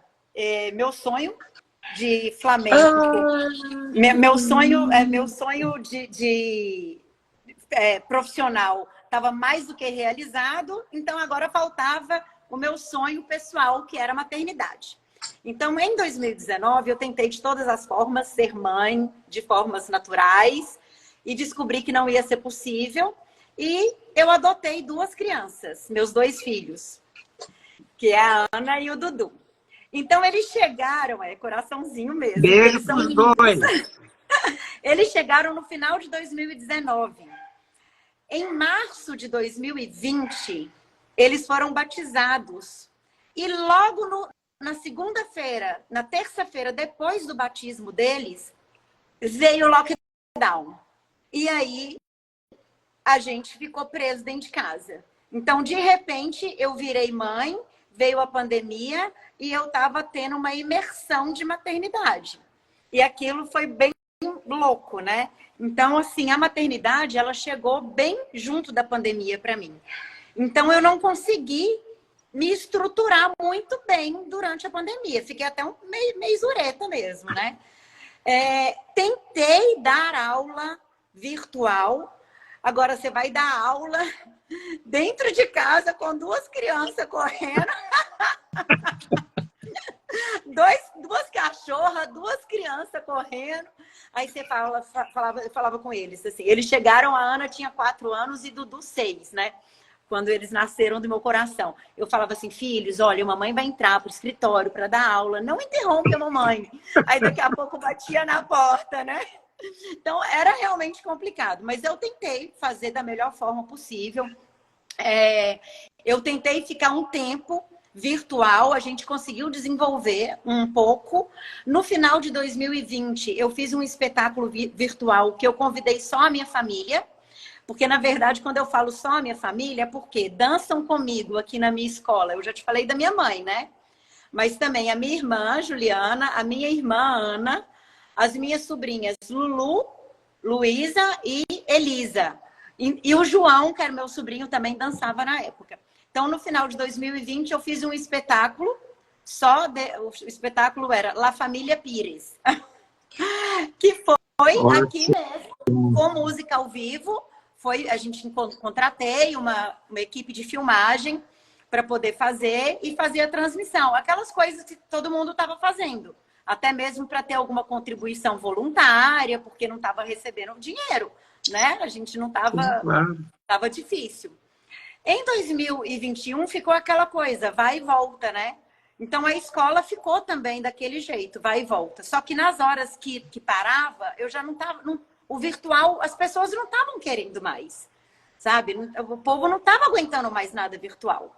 Meu sonho de Flamengo, meu sonho de profissional estava mais do que realizado, então agora faltava o meu sonho pessoal, que era a maternidade. Então, em 2019, eu tentei de todas as formas ser mãe, de formas naturais, e descobri que não ia ser possível. E eu adotei 2 crianças, meus 2 filhos, que é a Ana e o Dudu. Então, eles chegaram, coraçãozinho mesmo. Beijo para os 2. Eles chegaram no final de 2019. Em março de 2020, eles foram batizados. E logo na segunda-feira, na terça-feira, depois do batismo deles, veio o lockdown. E aí, a gente ficou preso dentro de casa. Então, de repente, eu virei mãe, veio a pandemia e eu estava tendo uma imersão de maternidade. E aquilo foi bem louco, né? Então, assim, a maternidade, ela chegou bem junto da pandemia para mim. Então, eu não consegui me estruturar muito bem durante a pandemia. Fiquei até meio zureta mesmo, né? Tentei dar aula virtual. Agora, você vai dar aula dentro de casa com duas crianças correndo. Duas cachorras, duas crianças correndo. Aí você falava com eles assim. Eles chegaram, a Ana tinha 4 anos e Dudu 6, né? Quando eles nasceram do meu coração. Eu falava assim, filhos, olha, a mamãe vai entrar pro escritório para dar aula. Não interrompe a mamãe. Aí daqui a pouco batia na porta, né? Então era realmente complicado. Mas eu tentei fazer da melhor forma possível. Eu tentei ficar um tempo virtual, a gente conseguiu desenvolver um pouco. No final de 2020, eu fiz um espetáculo virtual que eu convidei só a minha família, porque, na verdade, quando eu falo só a minha família, é porque dançam comigo aqui na minha escola. Eu já te falei da minha mãe, né? Mas também a minha irmã, Juliana, a minha irmã, Ana, as minhas sobrinhas, Lulu, Luísa e Elisa. E o João, que era meu sobrinho, também dançava na época. Então, no final de 2020, eu fiz um espetáculo, o espetáculo era La Família Pires, que foi aqui mesmo, com música ao vivo. A gente contratei uma equipe de filmagem para poder fazer e fazer a transmissão. Aquelas coisas que todo mundo estava fazendo. Até mesmo para ter alguma contribuição voluntária, porque não estava recebendo dinheiro, né? A gente não estava... Estava difícil. Em 2021 ficou aquela coisa, vai e volta, né? Então a escola ficou também daquele jeito, vai e volta. Só que nas horas que parava, eu já não estava... O virtual, as pessoas não estavam querendo mais, sabe? O povo não estava aguentando mais nada virtual.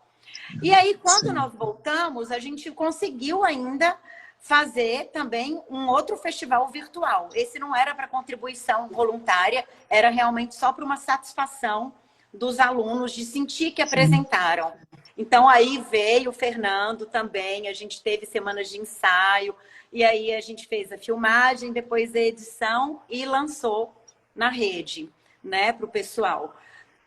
E aí, quando nós voltamos, a gente conseguiu ainda fazer também um outro festival virtual. Esse não era para contribuição voluntária, era realmente só para uma satisfação dos alunos de sentir que apresentaram. Então, aí veio o Fernando também, a gente teve semanas de ensaio, e aí a gente fez a filmagem, depois a edição e lançou na rede, né, para o pessoal.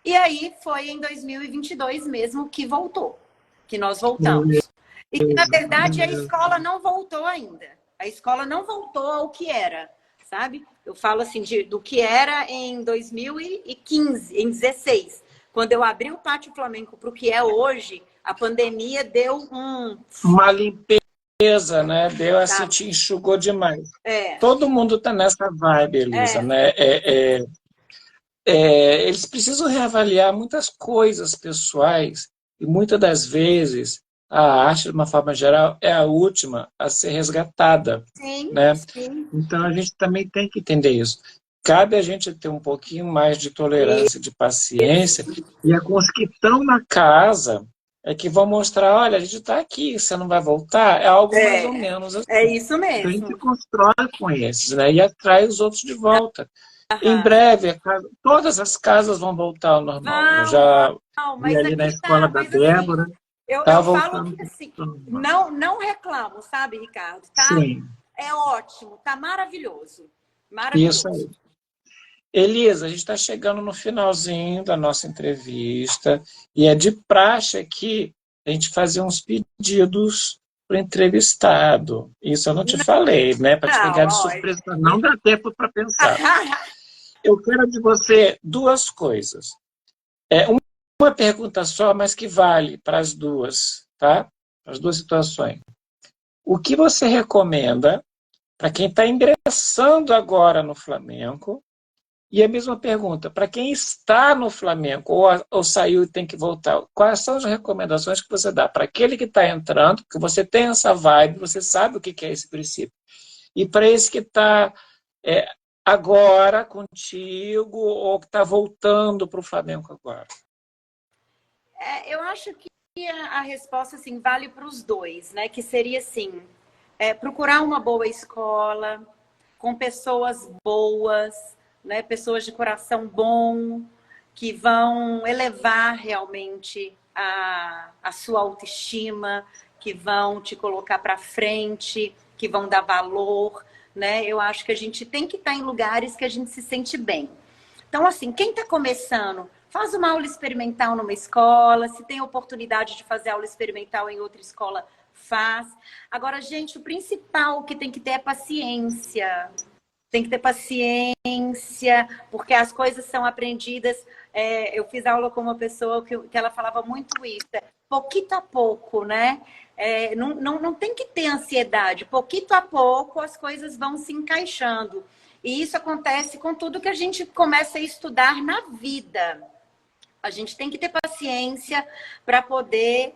E aí foi em 2022 mesmo que voltou, que nós voltamos. E que, na verdade, a escola não voltou ainda. A escola não voltou ao que era, sabe? Eu falo assim, do que era em 2015, em 16. Quando eu abri o Pátio Flamenco para o que é hoje, a pandemia deu uma limpeza, né? Deu assim, te enxugou demais. Todo mundo está nessa vibe, Elisa, né? Eles precisam reavaliar muitas coisas pessoais e muitas das vezes a arte, de uma forma geral, é a última a ser resgatada. Sim, né? sim. Então, a gente também tem que entender isso. Cabe a gente ter um pouquinho mais de tolerância, de paciência, e é com os que estão na casa é que vão mostrar, olha, a gente está aqui, você não vai voltar? É algo mais ou menos assim. É isso mesmo. Então, a gente constrói com esses, né? E atrai os outros de volta. Em breve, todas as casas vão voltar ao normal. Eu já vi ali na escola da Débora. Assim, eu falo que assim, não reclamo, sabe, Ricardo? Tá? Sim. É ótimo, tá maravilhoso. Maravilhoso. Isso aí. Elisa, a gente está chegando no finalzinho da nossa entrevista e é de praxe aqui a gente fazer uns pedidos para o entrevistado. Isso eu não te falei, né? Para te pegar de surpresa, não dá tempo para pensar. Eu quero de você 2 coisas. Uma pergunta só, mas que vale para as duas, tá? Para as 2 situações. O que você recomenda para quem está ingressando agora no Flamengo? E a mesma pergunta, para quem está no Flamengo ou saiu e tem que voltar, quais são as recomendações que você dá para aquele que está entrando, que você tem essa vibe, você sabe o que é esse princípio, e para esse que está agora contigo ou que está voltando para o Flamengo agora? Eu acho que a resposta assim, vale para os dois, né? Que seria assim, procurar uma boa escola, com pessoas boas, né, pessoas de coração bom, que vão elevar realmente a sua autoestima, que vão te colocar para frente, que vão dar valor, né? Eu acho que a gente tem que estar em lugares que a gente se sente bem. Então, assim, quem está começando, faz uma aula experimental numa escola, se tem oportunidade de fazer aula experimental em outra escola, faz. Agora, gente, o principal que tem que ter é paciência. Tem que ter paciência, porque as coisas são aprendidas. Eu fiz aula com uma pessoa que ela falava muito isso, pouquito a pouco, né? Não tem que ter ansiedade, pouquito a pouco as coisas vão se encaixando. E isso acontece com tudo que a gente começa a estudar na vida. A gente tem que ter paciência para poder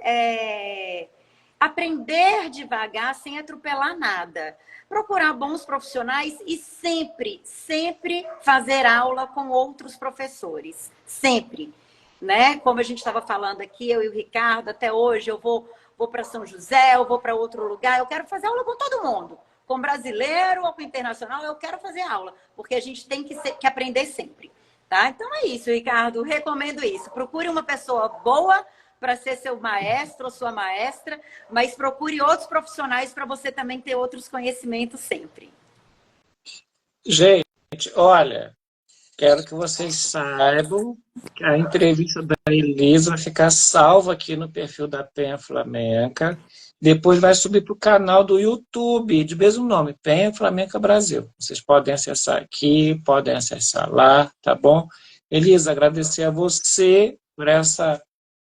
aprender devagar, sem atropelar nada. Procurar bons profissionais e sempre fazer aula com outros professores. Sempre. Né? Como a gente estava falando aqui, eu e o Ricardo, até hoje eu vou para São José, eu vou para outro lugar, eu quero fazer aula com todo mundo. Com brasileiro ou com internacional, eu quero fazer aula, porque a gente tem que aprender sempre. Tá? Então é isso, Ricardo, recomendo isso. Procure uma pessoa boa para ser seu maestro ou sua maestra, mas procure outros profissionais para você também ter outros conhecimentos sempre. Gente, olha, quero que vocês saibam que a entrevista da Elisa vai ficar salva aqui no perfil da Penha Flamenca. Depois vai subir para o canal do YouTube, de mesmo nome, Penha Flamenca Brasil. Vocês podem acessar aqui, podem acessar lá, tá bom? Elisa, agradecer a você por essa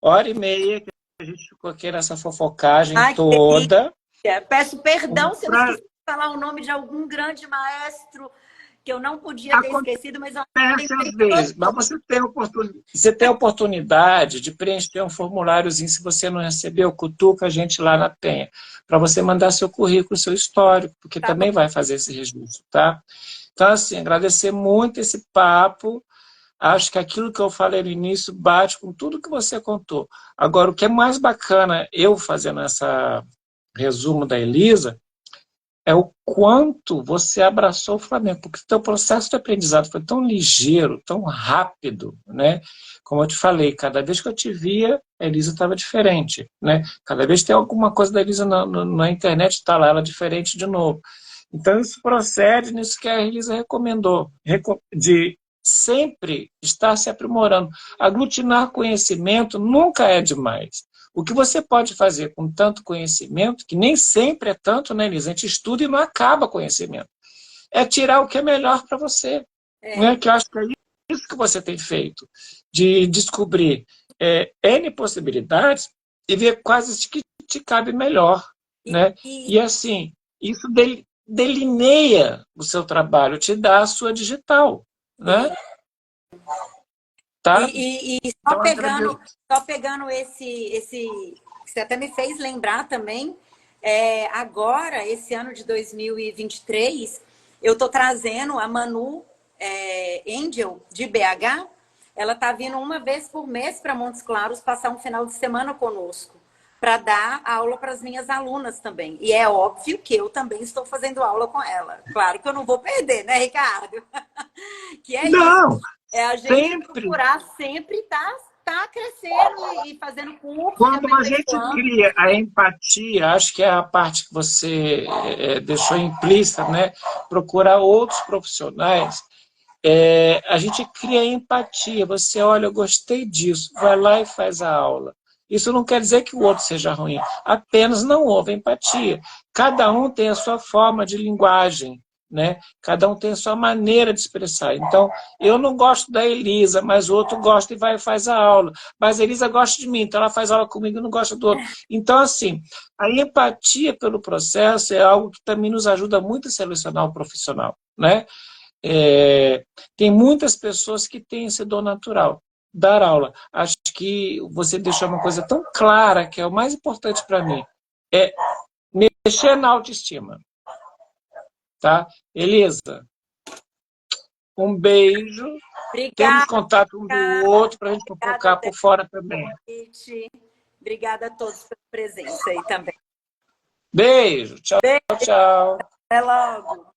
hora e meia que a gente ficou aqui nessa fofocagem toda. Peço perdão se eu esqueci de falar o nome de algum grande maestro que eu não podia ter esquecido, mas eu acontece às vezes. Mas você tem a oportunidade de preencher um formuláriozinho, se você não recebeu, cutuca a gente lá na Penha, para você mandar seu currículo, seu histórico, porque também vai fazer esse registro, tá? Então, assim, agradecer muito esse papo. Acho que aquilo que eu falei no início bate com tudo que você contou. Agora, o que é mais bacana, eu fazendo essa resumo da Elisa, é o quanto você abraçou o Flamengo, porque o seu processo de aprendizado foi tão ligeiro, tão rápido, né? Como eu te falei, cada vez que eu te via, a Elisa estava diferente, né? Cada vez que tem alguma coisa da Elisa na internet, está lá, ela é diferente de novo. Então, isso procede nisso que a Elisa recomendou, de sempre estar se aprimorando. Aglutinar conhecimento nunca é demais. O que você pode fazer com tanto conhecimento, que nem sempre é tanto, né, Elisa? A gente estuda e não acaba conhecimento. É tirar o que é melhor para você. Né? Que eu acho que é isso que você tem feito, de descobrir N possibilidades e ver quais que te cabe melhor. Né? E assim, isso delineia o seu trabalho, te dá a sua digital. Né? Tá? E só pegando esse você até me fez lembrar também, agora, esse ano de 2023, eu estou trazendo a Manu Angel, de BH, ela está vindo uma vez por mês para Montes Claros passar um final de semana conosco, para dar aula para as minhas alunas também. E é óbvio que eu também estou fazendo aula com ela. Claro que eu não vou perder, né, Ricardo? Que é não, isso. É a gente procurar sempre estar crescendo e fazendo curso. Quando a gente cria a empatia, acho que é a parte que você deixou implícita, né? Procurar outros profissionais, a gente cria empatia. Você olha, eu gostei disso, vai lá e faz a aula. Isso não quer dizer que o outro seja ruim, apenas não houve empatia. Cada um tem a sua forma de linguagem, né? Cada um tem a sua maneira de expressar. Então, eu não gosto da Elisa, mas o outro gosta e vai e faz a aula. Mas a Elisa gosta de mim, então ela faz aula comigo e não gosta do outro. Então, assim, a empatia pelo processo é algo que também nos ajuda muito a selecionar o profissional, né? Tem muitas pessoas que têm esse dom natural, dar aula. Acho que você deixou uma coisa tão clara, que é o mais importante para mim, é mexer na autoestima. Tá? Elisa, um beijo. Obrigada, temos contato um do outro para a gente focar por fora também. Obrigada a todos pela presença aí também. Beijo. Tchau, Beijo. tchau. Até logo.